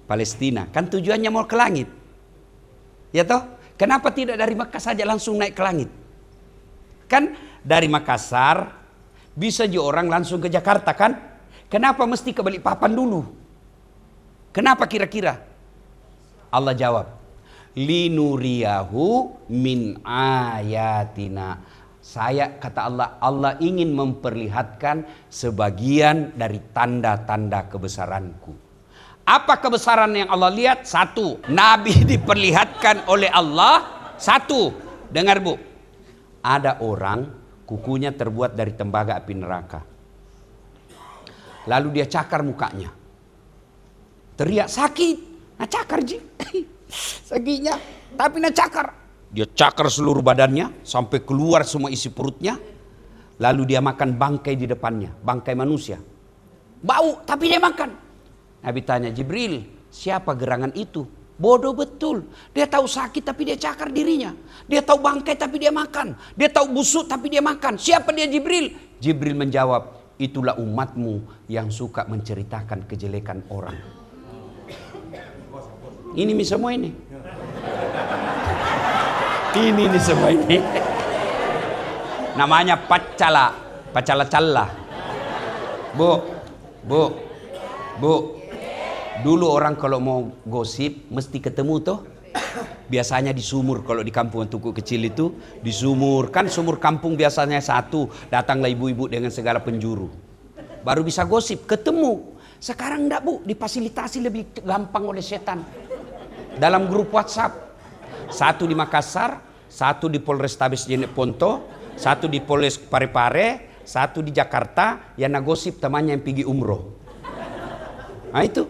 Palestina? Kan tujuannya mau ke langit. Ya toh? Kenapa tidak dari Mekah saja langsung naik ke langit? Kan dari Makassar bisa juga orang langsung ke Jakarta kan? Kenapa mesti ke Balikpapan dulu? Kenapa kira-kira? Allah jawab, linuriyahu min ayatina. Saya kata Allah ingin memperlihatkan sebagian dari tanda-tanda kebesaranku. Apa kebesaran yang Allah lihat? 1, Nabi diperlihatkan oleh Allah. 1, dengar bu, ada orang kukunya terbuat dari tembaga api neraka. Lalu dia cakar mukanya. Teriak sakit. Nah cakar ji. Sakitnya. Tapi nah cakar. Dia cakar seluruh badannya. Sampai keluar semua isi perutnya. Lalu dia makan bangkai di depannya. Bangkai manusia. Bau tapi dia makan. Nabi tanya Jibril. Siapa gerangan itu? Bodoh betul. Dia tahu sakit tapi dia cakar dirinya. Dia tahu bangkai tapi dia makan. Dia tahu busuk tapi dia makan. Siapa dia Jibril? Jibril menjawab. Itulah umatmu yang suka menceritakan kejelekan orang. Ini semua ini. Ini semua ini. Namanya pacala-calla. Bu. Dulu orang kalau mau gosip mesti ketemu tuh. Biasanya di sumur, kalau di kampung tuku kecil itu di sumur, kan sumur kampung biasanya satu, datanglah ibu-ibu dengan segala penjuru, baru bisa gosip, ketemu. Sekarang enggak bu, difasilitasi lebih gampang oleh setan. Dalam grup WhatsApp, 1 di Makassar, 1 di Polrestabes Jeneponto, 1 di Polres Parepare, 1 di Jakarta, yang nagosip temannya yang pergi umroh. Nah itu,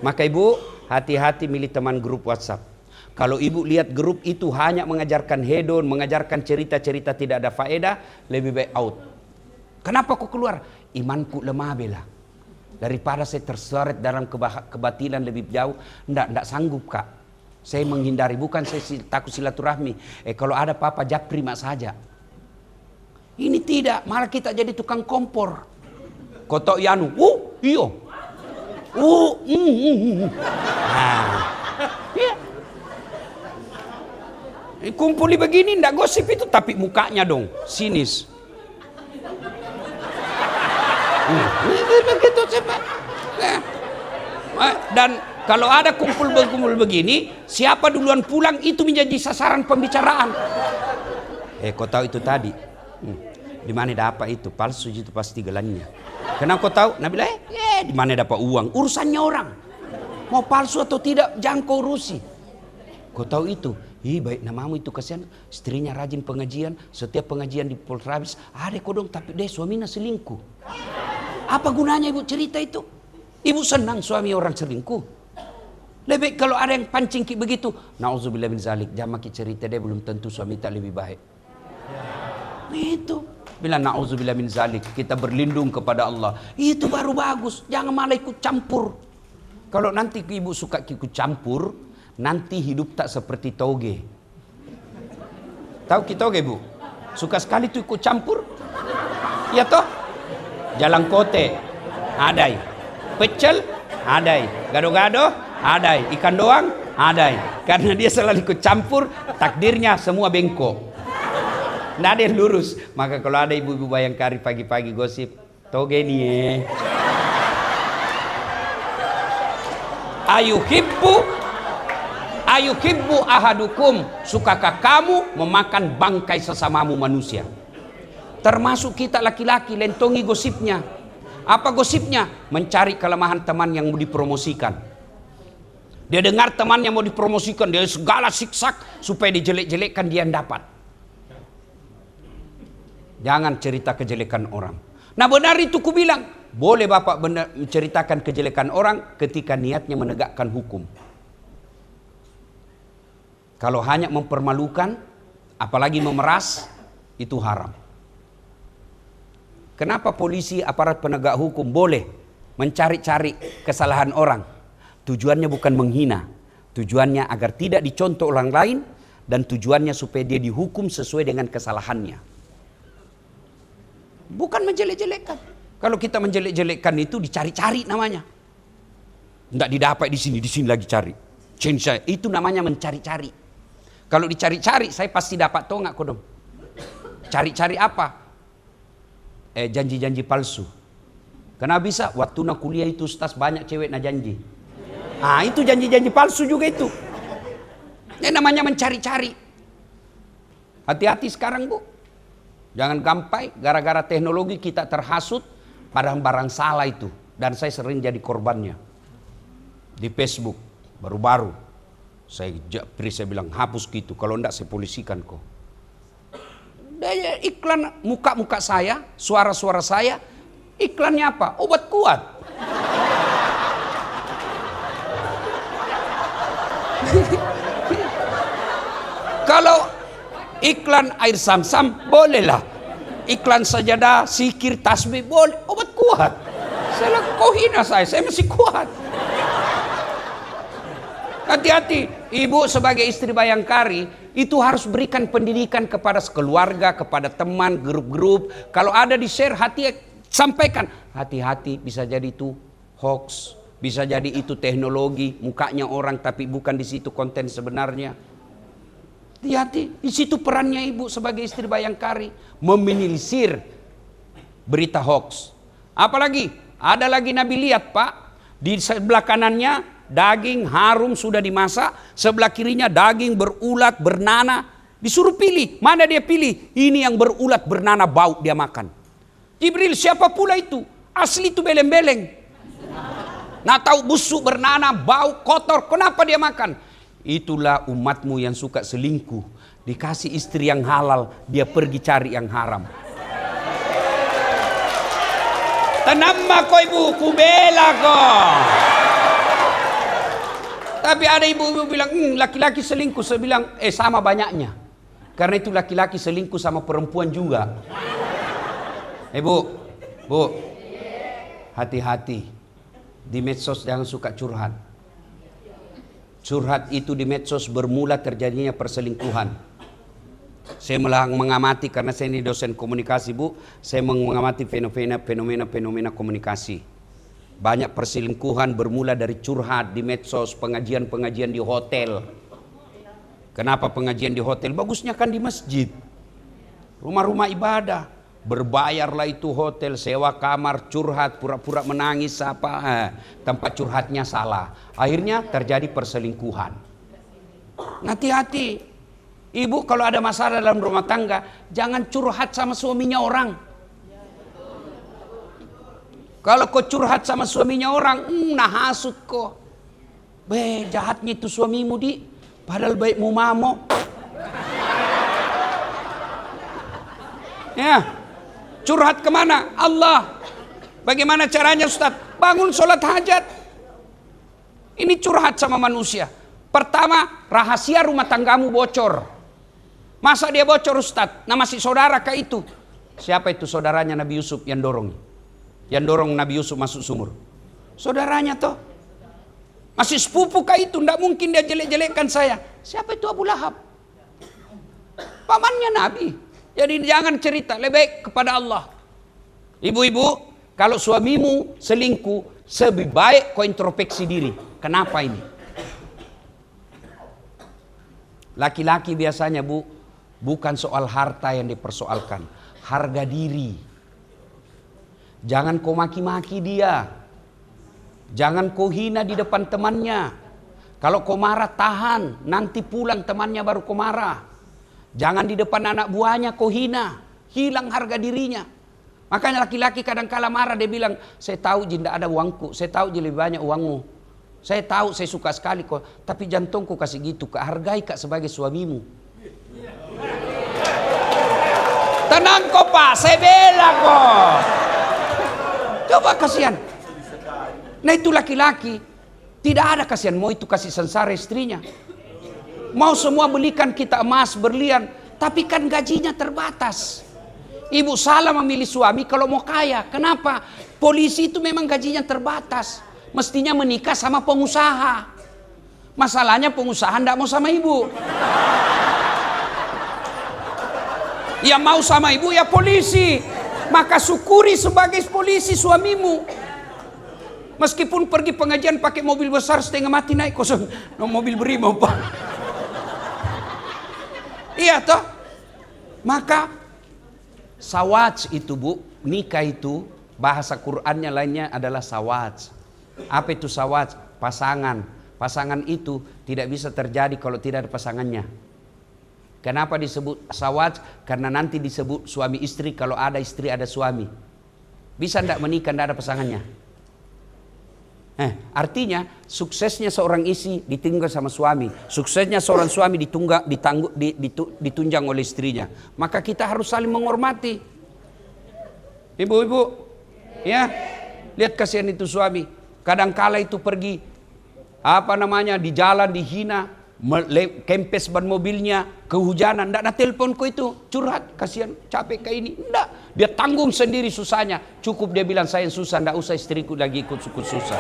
maka ibu hati-hati milih teman grup WhatsApp. Kalau ibu lihat grup itu hanya mengajarkan hedon, mengajarkan cerita-cerita tidak ada faedah, lebih baik out. Kenapa kok keluar? Imanku lemah bela. Daripada saya terseret dalam kebatilan lebih jauh, enggak sanggup kak. Saya menghindari, bukan saya takut silaturahmi. Kalau ada apa-apa japri mak saja. Ini tidak, malah kita jadi tukang kompor. Kotok yanu, iyo. Nah, iya. Kumpuli begini ndak gosip itu, tapi mukanya dong sinis. Begitu cepat. Dan kalau ada kumpul begini, siapa duluan pulang itu menjadi sasaran pembicaraan. Kau tahu itu tadi? Di mana dapat itu? Palsu itu pasti gelannya. Kenapa kau tahu? Nabi bilang, di mana dapat uang? Urusannya orang. Mau palsu atau tidak, jangan kau urusi. Kau tahu itu? Baik namamu itu, kasihan istrinya rajin pengajian. Setiap pengajian di Polres ada kodong, tapi dia suaminya selingkuh. Apa gunanya ibu cerita itu? Ibu senang suami orang selingkuh. Lebih kalau ada yang pancing begitu, nauzubillah min zalik, jangan cerita, dia belum tentu suami tak lebih baik. Itu bilang nauzubillah min zalik, kita berlindung kepada Allah. Itu baru bagus, jangan malah ikut campur. Kalau nanti ibu suka ikut campur, nanti hidup tak seperti toge. Tahu kita toge bu? Suka sekali tuh ikut campur. Ya toh? Jalan kote, adai. Pecel, adai. Gado-gado, adai. Ikan doang, adai. Karena dia selalu ikut campur, takdirnya semua bengkok. Nggak ada yang lurus. Maka kalau ada ibu-ibu Bayangkari pagi-pagi gosip, toge nih Ayuhibbu ahadukum, sukakah kamu memakan bangkai sesamamu manusia? Termasuk kita laki-laki, lentongi gosipnya. Apa gosipnya? Mencari kelemahan teman yang mau dipromosikan. Dia dengar temannya mau dipromosikan, dia segala siksak supaya dijelek-jelekkan, dia yang dapat. Jangan cerita kejelekan orang. Nah benar itu ku bilang, boleh bapak benar menceritakan kejelekan orang ketika niatnya menegakkan hukum. Kalau hanya mempermalukan, apalagi memeras, itu haram. Kenapa polisi, aparat penegak hukum boleh mencari-cari kesalahan orang? Tujuannya bukan menghina, tujuannya agar tidak dicontoh orang lain, dan tujuannya supaya dia dihukum sesuai dengan kesalahannya. Bukan menjelek-jelekkan. Kalau kita menjelek-jelekkan itu dicari-cari namanya. Tidak didapat di sini lagi cari. Itu namanya mencari-cari. Kalau dicari-cari, saya pasti dapat toh nggak kodong. Cari-cari apa? Janji-janji palsu. Kenapa bisa? Waktu nak kuliah itu ustaz banyak cewek nak janji. Itu janji-janji palsu juga itu. Ini namanya mencari-cari. Hati-hati sekarang bu. Jangan gampang gara-gara teknologi kita terhasut pada barang salah itu. Dan saya sering jadi korbannya. Di Facebook baru-baru saya bilang hapus gitu, kalau enggak saya polisikan kok. Iklan muka-muka saya, suara-suara saya, iklannya apa? Obat kuat. Kalau iklan air Sam-Sam bolehlah. Iklan sajadah, sikir, tasbih boleh. Obat kuat. Saya kau hina saya masih kuat. Hati-hati, ibu sebagai istri Bayangkari itu harus berikan pendidikan kepada keluarga, kepada teman, grup-grup. Kalau ada di share, sampaikan. Hati-hati, bisa jadi itu hoax, bisa jadi itu teknologi, mukanya orang tapi bukan di situ konten sebenarnya. Hati-hati, di situ perannya ibu sebagai istri Bayangkari, meminimalisir berita hoax. Apalagi, ada lagi Nabi lihat pak, di sebelah kanannya daging harum sudah dimasak, sebelah kirinya daging berulat, bernanah. Disuruh pilih, mana dia pilih? Ini yang berulat, bernanah, bau, dia makan. Jibril, siapa pula itu? Asli itu beleng-beleng. Nah tahu busuk, bernanah, bau, kotor, kenapa dia makan? Itulah umatmu yang suka selingkuh. Dikasih istri yang halal, dia pergi cari yang haram. Tenang kok ibu, kubela kok. Tapi ada ibu-ibu bilang, laki-laki selingkuh. Saya bilang, sama banyaknya. Karena itu laki-laki selingkuh sama perempuan juga. Bu, hati-hati. Di medsos jangan suka curhat. Curhat itu di medsos bermula terjadinya perselingkuhan. Saya mengamati, karena saya ini dosen komunikasi bu, saya mengamati fenomena komunikasi. Banyak perselingkuhan bermula dari curhat di medsos, pengajian-pengajian di hotel. Kenapa pengajian di hotel? Bagusnya kan di masjid, rumah-rumah ibadah. Berbayarlah itu hotel, sewa kamar, curhat, pura-pura menangis tempat curhatnya salah. Akhirnya terjadi perselingkuhan. Hati-hati. Ibu kalau ada masalah dalam rumah tangga, jangan curhat sama suaminya orang. Kalau kau curhat sama suaminya orang, hasut kau. Jahatnya itu suamimu padahal baikmu mamo. Ya. Curhat kemana? Allah. Bagaimana caranya Ustaz? Bangun sholat hajat. Ini curhat sama manusia. Pertama, rahasia rumah tanggamu bocor. Masa dia bocor Ustaz? Nama si saudara kah itu? Siapa itu saudaranya Nabi Yusuf yang dorong? Yang dorong Nabi Yusuf masuk sumur. Saudaranya toh. Masih sepupu kah itu? Tidak mungkin dia jelek-jelekkan saya. Siapa itu Abu Lahab? Pamannya Nabi. Jadi jangan cerita, lebih baik kepada Allah. Ibu-ibu, kalau suamimu selingkuh, lebih baik kau introspeksi diri. Kenapa ini? Laki-laki biasanya bukan soal harta yang dipersoalkan, harga diri. Jangan kau maki-maki dia. Jangan kau hina di depan temannya. Kalau kau marah tahan, nanti pulang temannya baru kau marah. Jangan di depan anak buahnya kau hina, hilang harga dirinya. Makanya laki-laki kadang-kala marah, dia bilang, saya tahu tidak ada uangku, saya tahu lebih banyak uangmu. Saya tahu saya suka sekali kau, tapi jantungku kasih gitu, hargai kak sebagai suamimu. Tenang kok Pak, saya bela kok. Coba kasihan. Nah itu laki-laki, tidak ada kasihan, mau itu kasih sengsara istrinya. Mau semua belikan kita emas, berlian, tapi kan gajinya terbatas. Ibu salah memilih suami kalau mau kaya. Kenapa? Polisi itu memang gajinya terbatas. Mestinya menikah sama pengusaha. Masalahnya pengusaha tidak mau sama ibu. Ya mau sama ibu ya polisi. Maka syukuri sebagai polisi suamimu. Meskipun pergi pengajian pakai mobil besar setengah mati naik kosong. Mobil Brimo Pak. Iya toh. Maka sawaj itu nikah itu bahasa Qur'annya lainnya adalah sawaj. Apa itu sawaj? Pasangan. Pasangan itu tidak bisa terjadi kalau tidak ada pasangannya. Kenapa disebut sawaj? Karena nanti disebut suami istri kalau ada istri ada suami. Bisa tidak menikah tidak ada pasangannya? Artinya suksesnya seorang istri ditinggal sama suami, suksesnya seorang suami ditunjang oleh istrinya. Maka kita harus saling menghormati. Ibu-ibu, ya lihat kasihan itu suami. Kadangkala itu pergi di jalan dihina, kempes ban mobilnya, kehujanan, ndak ada teleponku itu curhat, kasihan capek kayak ini, ndak. Dia tanggung sendiri susahnya. Cukup dia bilang saya susah, ndak usah istriku lagi ikut susah.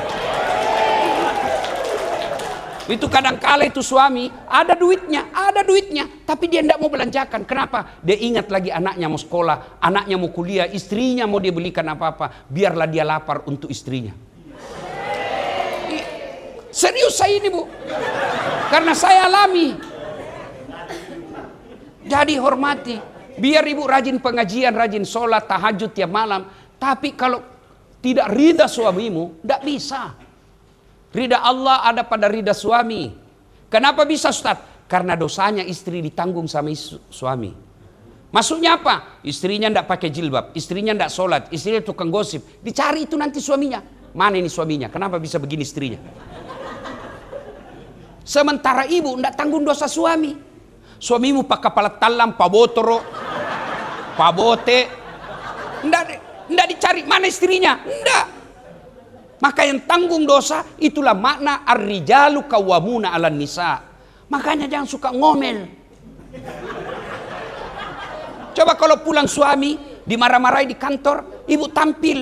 Itu kadang-kala itu suami ada duitnya, tapi dia ndak mau belanjakan. Kenapa? Dia ingat lagi anaknya mau sekolah, anaknya mau kuliah, istrinya mau dia belikan apa-apa, biarlah dia lapar untuk istrinya. Serius saya ini Bu, karena saya alami. Jadi hormati. Biar ibu rajin pengajian, rajin sholat, tahajud tiap malam. Tapi kalau tidak ridha suamimu, tidak bisa. Ridha Allah ada pada ridha suami. Kenapa bisa Ustaz? Karena dosanya istri ditanggung sama suami. Maksudnya apa? Istrinya tidak pakai jilbab, istrinya tidak sholat, istrinya tukang gosip. Dicari itu nanti suaminya. Mana ini suaminya? Kenapa bisa begini istrinya? Sementara ibu tidak tanggung dosa suami. Suamimu pak kepala talam, pak botoro, pak bote, ndak dicari mana istrinya, ndak. Maka yang tanggung dosa itulah makna ar-rijalu qawwamuna 'alan nisa. Makanya jangan suka ngomel. Coba kalau pulang suami dimarah-marahi di kantor, ibu tampil.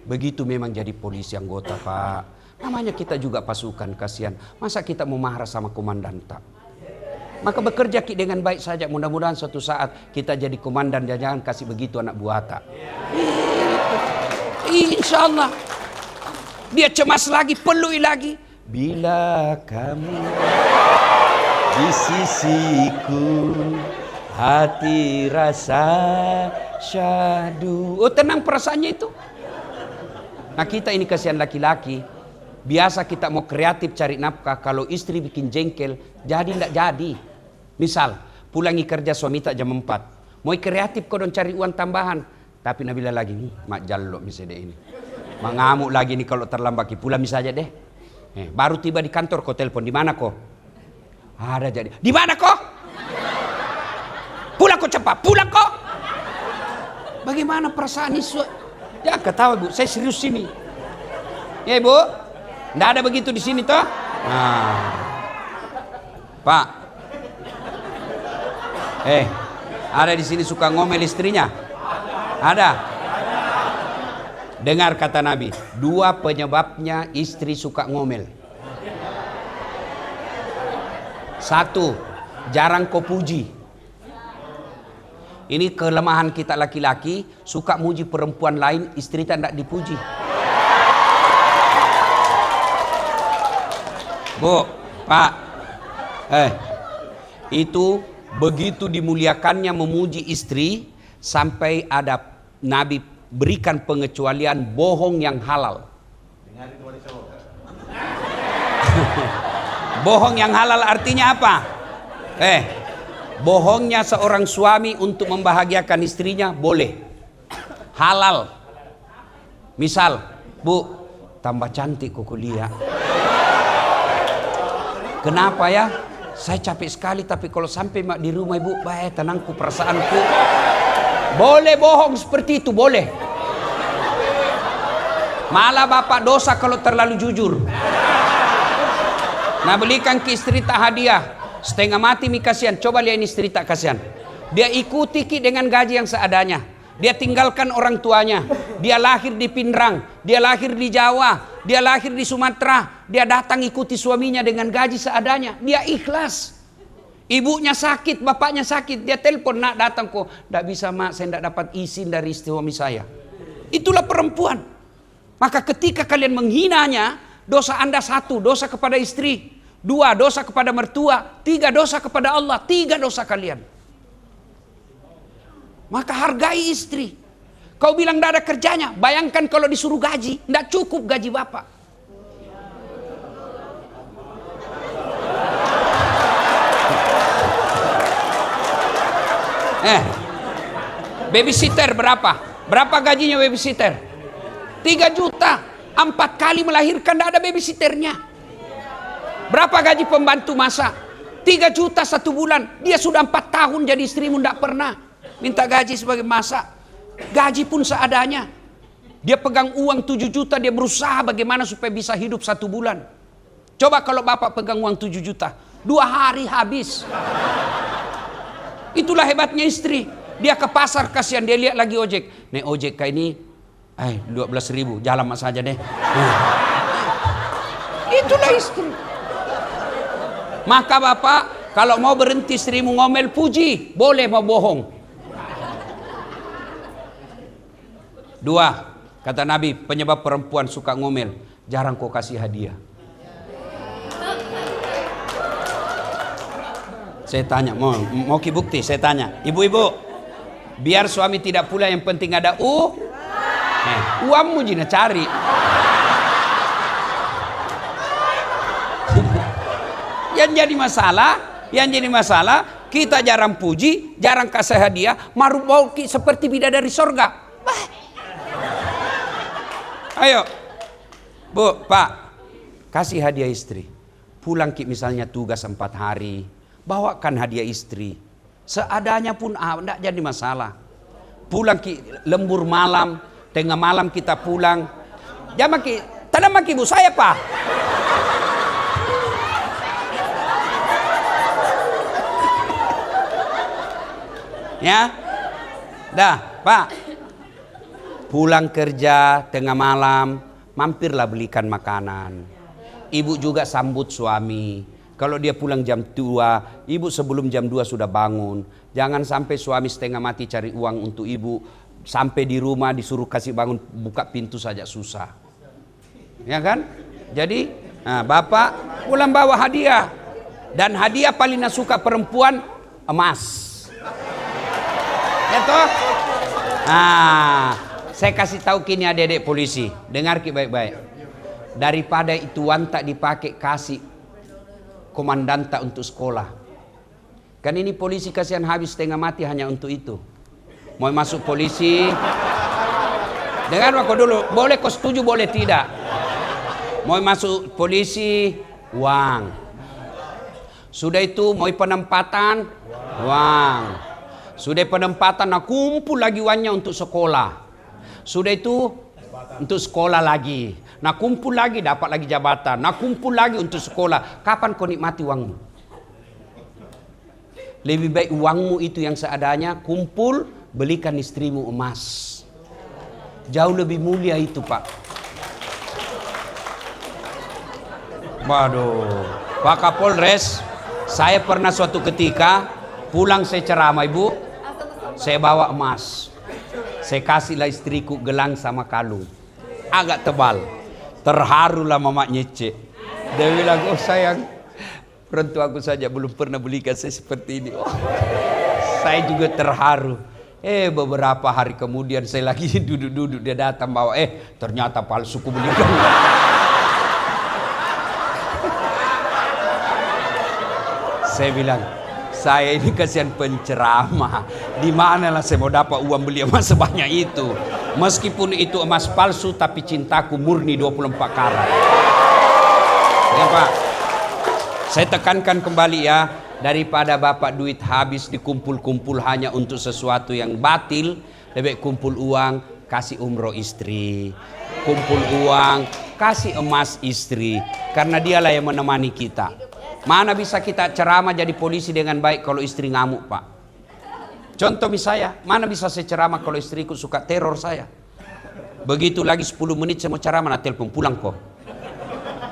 Begitu memang jadi polisi anggota Pak. Namanya kita juga pasukan, kasihan. Masa kita mau marah sama komandan tak? Maka bekerja dengan baik saja. Mudah-mudahan suatu saat kita jadi komandan. Jangan kasih begitu anak buah tak. Insya Allah. Dia cemas lagi, pelui lagi. Bila kamu di sisiku, hati rasa Syahdu. Oh, tenang perasaannya itu. Nah, kita ini kasihan laki-laki. Biasa kita mau kreatif cari nafkah, kalau istri bikin jengkel, jadi tidak jadi. Misal, pulangi kerja suami tak jam 4. Mau kreatif kau dong cari uang tambahan. Tapi Nabila lagi, mak jalok misalnya ini. Mak ngamuk lagi nih kalau terlambat, pulang misalnya deh. Baru tiba di kantor kau telepon, di mana kau? Ada jadi. Di mana kau? Pulang kau cepat, pulang kau. Bagaimana perasaan isu? Ya ketawa bu, saya serius sini. Ya bu, nggak ada begitu di sini toh? Nah, Pak, ada di sini suka ngomel istrinya? Ada. Dengar kata Nabi, 2 penyebabnya istri suka ngomel. 1, jarang kau puji. Ini kelemahan kita laki-laki, suka muji perempuan lain, istri tak dipuji. Bu, Pak, itu begitu dimuliakannya memuji istri, sampai ada Nabi berikan pengecualian bohong yang halal. Bohong yang halal artinya apa? Bohongnya seorang suami untuk membahagiakan istrinya boleh, halal. Misal, bu, tambah cantik kok kuliah. Kenapa ya? Saya capek sekali, tapi kalau sampai mak di rumah ibu, baik tenangku perasaanku. Boleh bohong seperti itu, boleh. Malah bapak dosa kalau terlalu jujur. Nah, belikan ke istri tak hadiah. Setengah mati mi kasihan. Coba lihat ini istri tak kasihan. Dia ikuti ki dengan gaji yang seadanya. Dia tinggalkan orang tuanya. Dia lahir di Pindrang. Dia lahir di Jawa. Dia lahir di Sumatera. Dia datang ikuti suaminya dengan gaji seadanya. Dia ikhlas. Ibunya sakit, bapaknya sakit. Dia telepon, nak datang kok. Tidak bisa mak, saya tidak dapat izin dari suami saya. Itulah perempuan. Maka ketika kalian menghinanya, dosa Anda 1, dosa kepada istri. 2, dosa kepada mertua. 3, dosa kepada Allah. 3 dosa kalian. Maka hargai istri. Kau bilang tidak ada kerjanya. Bayangkan kalau disuruh gaji, tidak cukup gaji bapak. Babysitter berapa? Berapa gajinya babysitter? 3 juta. 4 kali melahirkan tidak ada babysitternya. Berapa gaji pembantu masak? 3 juta 1 bulan. Dia sudah 4 tahun jadi istrimu tidak pernah minta gaji sebagai masak. Gaji pun seadanya. Dia pegang uang 7 juta, dia berusaha bagaimana supaya bisa hidup 1 bulan. Coba kalau bapak pegang uang 7 juta, 2 hari habis. Itulah hebatnya istri. Dia ke pasar kasihan, dia lihat lagi ojek. Nih ojek kayak ini 12.000, jalan mas saja deh. Itulah istri. Maka bapak, kalau mau berhenti istrimu ngomel, puji. Boleh mau bohong. 2, kata Nabi, penyebab perempuan suka ngomel, jarang kau kasih hadiah. Saya tanya, mau ki bukti? Saya tanya, ibu-ibu, biar suami tidak pula yang penting ada uangmu jina cari. Yang jadi masalah, kita jarang puji, jarang kasih hadiah, mau seperti bidadari sorga. Ayo, bu, pak, kasih hadiah istri. Pulang ki misalnya tugas 4 hari, bawakan hadiah istri. Seadanya pun tidak jadi masalah. Pulang ki lembur malam, tengah malam kita pulang. Jangan ki, tanam ki bu saya pak. Ya, dah pak. Pulang kerja tengah malam, mampirlah belikan makanan. Ibu juga sambut suami. Kalau dia pulang jam 2, ibu sebelum jam 2 sudah bangun. Jangan sampai suami setengah mati cari uang untuk ibu, sampai di rumah disuruh kasih bangun, buka pintu saja susah. Ya kan? Jadi, bapak pulang bawa hadiah. Dan hadiah paling suka perempuan, emas. Ya toh? Saya kasih tahu kini adik-adik polisi, dengar baik-baik. Daripada itu uang tak dipakai kasih komandan tak untuk sekolah. Kan ini polisi kasihan habis setengah mati hanya untuk itu. Mau masuk polisi, dengar aku dulu, boleh kau setuju boleh tidak. Mau masuk polisi, uang. Sudah itu mau penempatan, uang. Sudah penempatan, nah kumpul lagi uangnya untuk sekolah. Sudah itu untuk sekolah lagi. Nah kumpul lagi dapat lagi jabatan. Nah kumpul lagi untuk sekolah. Kapan kau nikmati uangmu? Lebih baik uangmu itu yang seadanya kumpul, belikan istrimu emas. Jauh lebih mulia itu, Pak. Waduh, Pak Kapolres, saya pernah suatu ketika pulang saya ceramah, Ibu, saya bawa emas. Saya kasihlah istriku gelang sama kalung. Agak tebal. Terharulah mama nyece. Dia bilang, oh sayang, perempuanku saja belum pernah belikan saya seperti ini. Oh, saya juga terharu. Beberapa hari kemudian saya lagi duduk-duduk, dia datang bawa, ternyata palsu ku belikan. Saya bilang, saya ini kasihan penceramah. Di manalah saya mau dapat uang beli emas sebanyak itu. Meskipun itu emas palsu, tapi cintaku murni 24 karat. Ya Pak, saya tekankan kembali ya, daripada Bapak duit habis dikumpul-kumpul hanya untuk sesuatu yang batil, lebih kumpul uang, kasih umroh istri. Kumpul uang, kasih emas istri. Karena dialah yang menemani kita. Mana bisa kita ceramah jadi polisi dengan baik kalau istri ngamuk, Pak? Contoh misalnya, mana bisa saya ceramah kalau istriku suka teror saya? Begitu lagi 10 menit saya mau ceramah, nah telepon, pulang kok.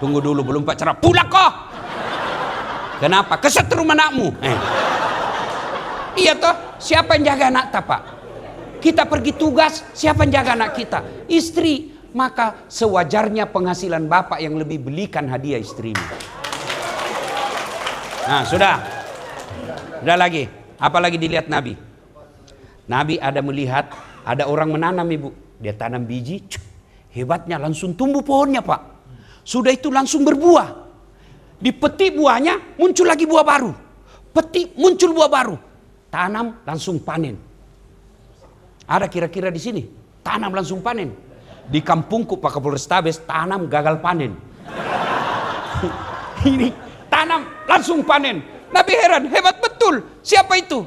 Tunggu dulu, belum Pak ceramah, pulang kok. Kenapa? Kesetrum anakmu. Iya toh, siapa yang jaga anak tak, Pak? Kita pergi tugas, siapa yang jaga anak kita? Istri. Maka sewajarnya penghasilan Bapak yang lebih belikan hadiah istrimu. Nah sudah lagi, apalagi dilihat Nabi. Nabi ada melihat ada orang menanam, Ibu, dia tanam biji, hebatnya langsung tumbuh pohonnya, Pak. Sudah itu langsung berbuah. Dipetik buahnya, muncul lagi buah baru. Petik, muncul buah baru. Tanam langsung panen. Ada kira-kira di sini tanam langsung panen. Di kampungku Pak Kapolrestabes tanam gagal panen. Ini tanam langsung panen. Nabi heran, hebat betul. Siapa itu?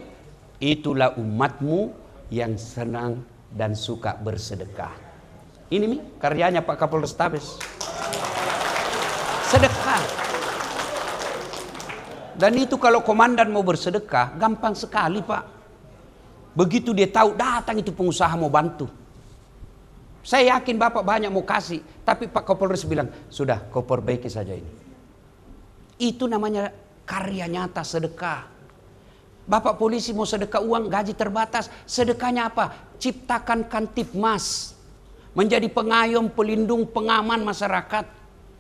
Itulah umatmu yang senang dan suka bersedekah. Ini nih karyanya Pak Kapolrestabes. Sedekah. Dan itu kalau komandan mau bersedekah, gampang sekali, Pak. Begitu dia tahu datang itu pengusaha mau bantu. Saya yakin Bapak banyak mau kasih, tapi Pak Kapolres bilang, sudah kau perbaiki saja ini. Itu namanya karya nyata sedekah. Bapak polisi mau sedekah uang, gaji terbatas. Sedekahnya apa? Ciptakan Kantipmas. Menjadi pengayom, pelindung, pengaman masyarakat.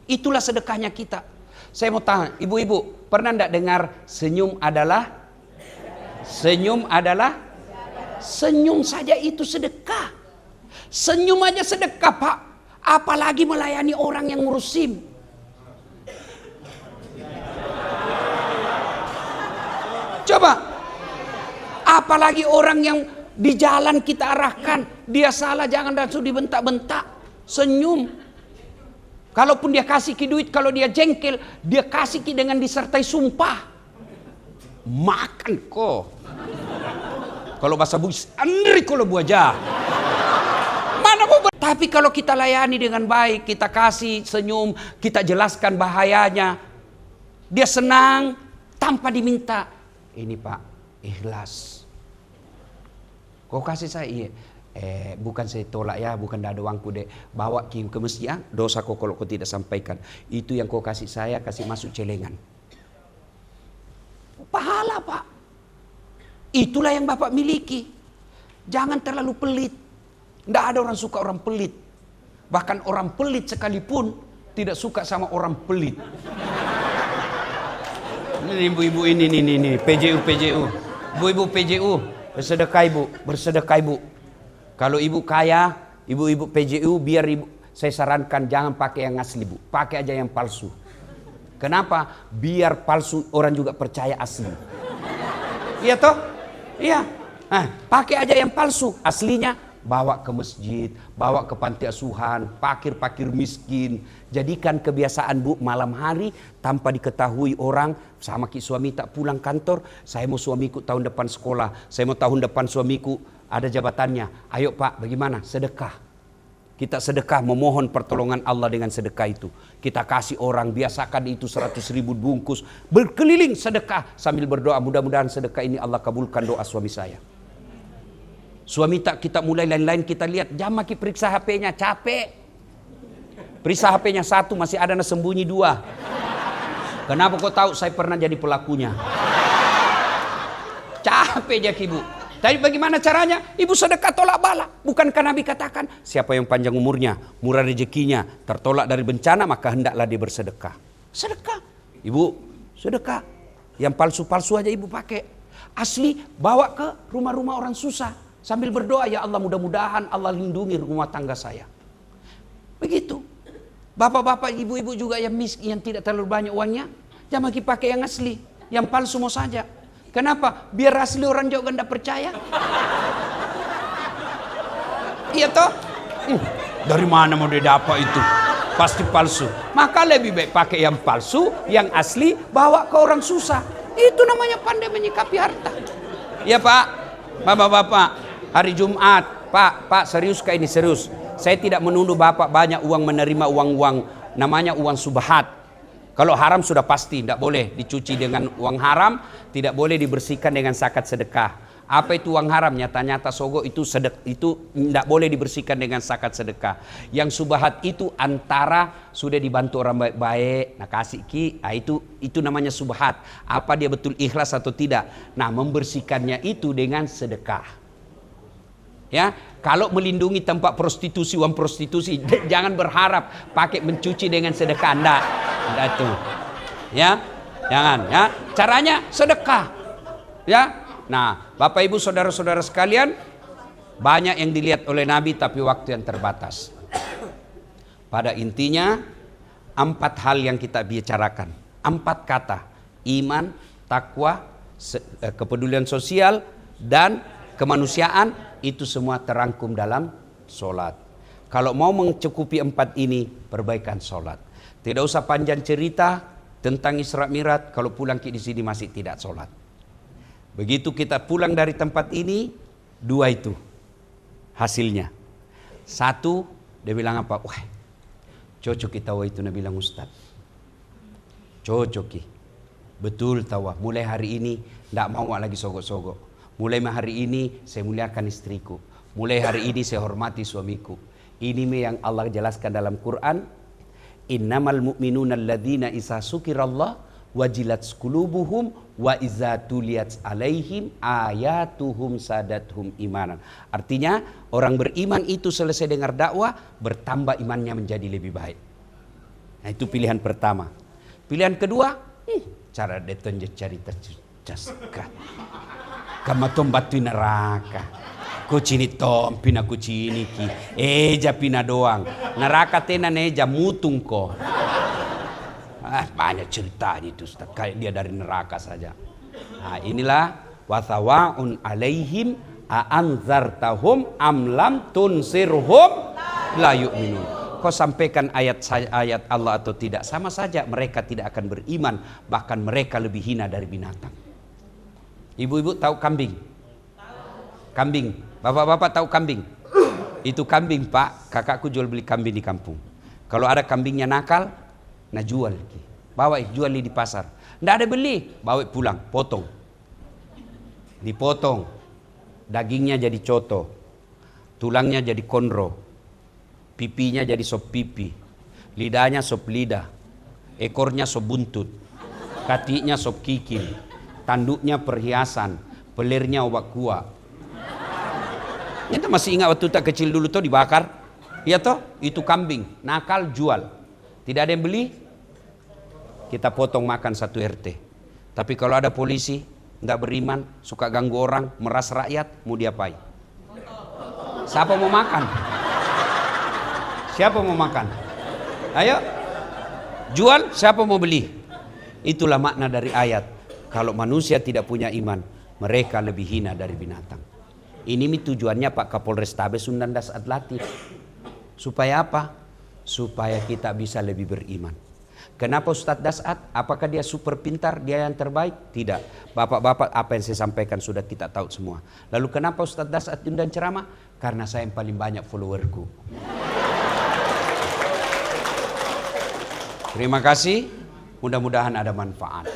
Itulah sedekahnya kita. Saya mau tanya, ibu-ibu, pernah enggak dengar senyum saja itu sedekah. Senyum aja sedekah, Pak. Apalagi melayani orang yang ngurus SIM. Coba, apalagi orang yang di jalan kita arahkan, dia salah jangan langsung dibentak-bentak, senyum. Kalaupun dia kasih ki duit, kalau dia jengkel, dia kasih ki dengan disertai sumpah. Makan kok. Kalau bahasa Bugis, andri kalau buaja. Mana mau tapi kalau kita layani dengan baik, kita kasih senyum, kita jelaskan bahayanya, dia senang tanpa diminta. Ini Pak, ikhlas. Kau kasih saya, iya. Bukan saya tolak ya, bukan ada uangku dek. Bawa ke masjid, dosa kau kalau kau tidak sampaikan. Itu yang kau kasih saya, kasih masuk celengan. Pahala, Pak. Itulah yang Bapak miliki. Jangan terlalu pelit. Tidak ada orang suka orang pelit. Bahkan orang pelit sekalipun tidak suka sama orang pelit. Ini ibu-ibu ini PJU. Ibu-ibu PJU, bersedekah Ibu. Kalau ibu kaya, ibu-ibu PJU, biar ibu, saya sarankan jangan pakai yang asli bu, pakai aja yang palsu. Kenapa? Biar palsu orang juga percaya asli. Iya toh? Iya. Nah, pakai aja yang palsu, aslinya bawa ke masjid, bawa ke panti asuhan, pakir-pakir miskin. Jadikan kebiasaan bu, malam hari tanpa diketahui orang, sama ki suami tak pulang kantor, saya mau suamiku tahun depan sekolah, saya mau tahun depan suamiku ada jabatannya. Ayo pak, bagaimana? Sedekah. Kita sedekah, memohon pertolongan Allah dengan sedekah itu. Kita kasih orang, biasakan itu 100.000 bungkus, berkeliling sedekah sambil berdoa, mudah-mudahan sedekah ini Allah kabulkan doa suami saya. Suami tak kita mulai lain-lain, kita lihat jam maki periksa HP-nya, capek. Periksa HP-nya 1, masih ada sembunyi 2. Kenapa kau tahu? Saya pernah jadi pelakunya. Capek ya ibu. Tapi bagaimana caranya? Ibu sedekah tolak bala. Bukankah Nabi katakan, siapa yang panjang umurnya, murah rezekinya, tertolak dari bencana, maka hendaklah dia bersedekah. Sedekah. Ibu, sedekah. Yang palsu-palsu aja ibu pakai. Asli bawa ke rumah-rumah orang susah. Sambil berdoa, ya Allah mudah-mudahan Allah lindungi rumah tangga saya. Begitu. Bapak-bapak, ibu-ibu juga yang miskin, yang tidak terlalu banyak uangnya, jangan pakai yang asli. Yang palsu mau saja. Kenapa? Biar asli orang juga tidak percaya. Iya toh? Dari mana mau dia dapat itu? Pasti palsu. Maka lebih baik pakai yang palsu, yang asli bawa ke orang susah. Itu namanya pandai menyikapi harta. Ya pak, bapak-bapak, hari Jumat, pak serius kah ini? Serius. Saya tidak menuduh bapak banyak uang, menerima uang-uang namanya uang subhat. Kalau haram sudah pasti tidak boleh dicuci dengan uang haram, tidak boleh dibersihkan dengan zakat sedekah. Apa itu uang haram? Nyata-nyata sogok itu tidak boleh dibersihkan dengan zakat sedekah. Yang subhat itu antara sudah dibantu orang baik-baik, nah kasih ki, nah itu namanya subhat. Apa dia betul ikhlas atau tidak? Nah, membersihkannya itu dengan sedekah. Ya, kalau melindungi tempat prostitusi, uang prostitusi, jangan berharap pakai mencuci dengan sedekah, enggak itu. Ya, jangan ya. Caranya sedekah. Ya. Nah, Bapak Ibu saudara-saudara sekalian, banyak yang dilihat oleh Nabi tapi waktu yang terbatas. Pada intinya 4 hal yang kita bicarakan, 4 kata: iman, takwa, kepedulian sosial, dan kemanusiaan. Itu semua terangkum dalam solat. Kalau mau mencukupi 4 ini, perbaikan solat. Tidak usah panjang cerita tentang Isra Mi'raj kalau pulang di sini masih tidak solat. Begitu kita pulang dari tempat ini, 2 itu hasilnya. 1, dia bilang apa? Wah, cocok kita itu, Nabi bilang Ustaz. Cocok ki. Betul tawa. Mulai hari ini tidak mau lagi sogok-sogok. Mulai hari ini saya muliakan istriku. Mulai hari ini saya hormati suamiku. Ini yang Allah jelaskan dalam Quran. Innamal mu'minuna alladzina isa sukirallah wajilat qulubuhum wa iza tuliyat alaihim ayatuhum sadathum imanan. Artinya orang beriman itu selesai dengar dakwah, bertambah imannya menjadi lebih baik. Nah, itu pilihan pertama. Pilihan kedua, cara deton cari tercaskan. Kama tombatu neraka. Kucini tom pina kucini ki. Eja pina doang. Neraka tena neja mutung ko. Banyak cerita itu, kayak dia dari neraka saja. Nah, inilah wasawaun alaihim a'anzartahum am lam tunsirhum la yu'minun. Kau sampaikan ayat-ayat Allah atau tidak, sama saja mereka tidak akan beriman, bahkan mereka lebih hina dari binatang. Ibu-ibu tahu kambing? Kambing. Bapak-bapak tahu kambing? Itu kambing pak, kakakku jual beli kambing di kampung. Kalau ada kambingnya nakal, nah jual. Bawa jual di pasar. Nggak ada beli, bawa pulang, potong. Dipotong. Dagingnya jadi coto. Tulangnya jadi konro. Pipinya jadi sop pipi. Lidahnya sop lidah. Ekornya sop buntut. Katinya sop kikil. Tanduknya perhiasan, pelirnya obat kuah. Kita masih ingat waktu tak kecil dulu tuh dibakar. Iya toh, itu kambing, nakal jual. Tidak ada yang beli, kita potong makan 1 RT. Tapi kalau ada polisi, nggak beriman, suka ganggu orang, meras rakyat, mau diapain? Siapa mau makan? Siapa mau makan? Ayo. Jual, siapa mau beli? Itulah makna dari ayat. Kalau manusia tidak punya iman, mereka lebih hina dari binatang. Ini tujuannya Pak Kapolrestabes Sundan Dasat Latif. Supaya apa? Supaya kita bisa lebih beriman. Kenapa Ustadz Dasat? Apakah dia super pintar, dia yang terbaik? Tidak. Bapak-bapak, apa yang saya sampaikan sudah kita tahu semua. Lalu kenapa Ustadz Dasat undang ceramah? Karena saya yang paling banyak followerku. Terima kasih. Mudah-mudahan ada manfaat.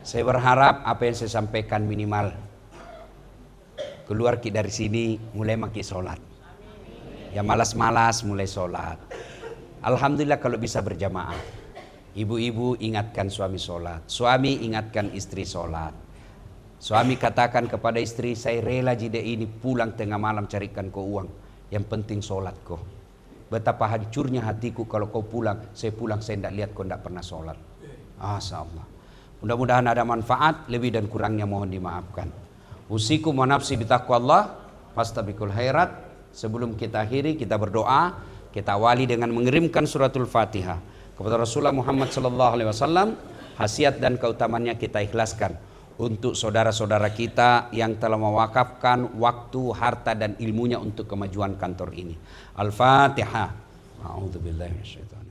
Saya berharap apa yang saya sampaikan minimal keluar dari sini mulai maki sholat. Ya malas-malas mulai sholat. Alhamdulillah kalau bisa berjamaah. Ibu-ibu ingatkan suami sholat. Suami ingatkan istri sholat. Suami katakan kepada istri, saya rela jide ini pulang tengah malam carikan kau uang. Yang penting sholat kau. Betapa hancurnya hatiku kalau kau pulang. Saya pulang saya tidak lihat kau tidak pernah sholat. Masya Allah. Mudah-mudahan ada manfaat. Lebih dan kurangnya mohon dimaafkan. Usikum wa nafsi bitaqwallah. Fastabiqul khairat. Sebelum kita akhiri kita berdoa. Kita awali dengan mengirimkan suratul Fatihah kepada Rasulullah Muhammad SAW. Khasiat dan keutamannya kita ikhlaskan untuk saudara-saudara kita yang telah mewakafkan waktu, harta dan ilmunya untuk kemajuan kantor ini. Al-Fatihah. A'udzubillahi minasyaitonir rajim.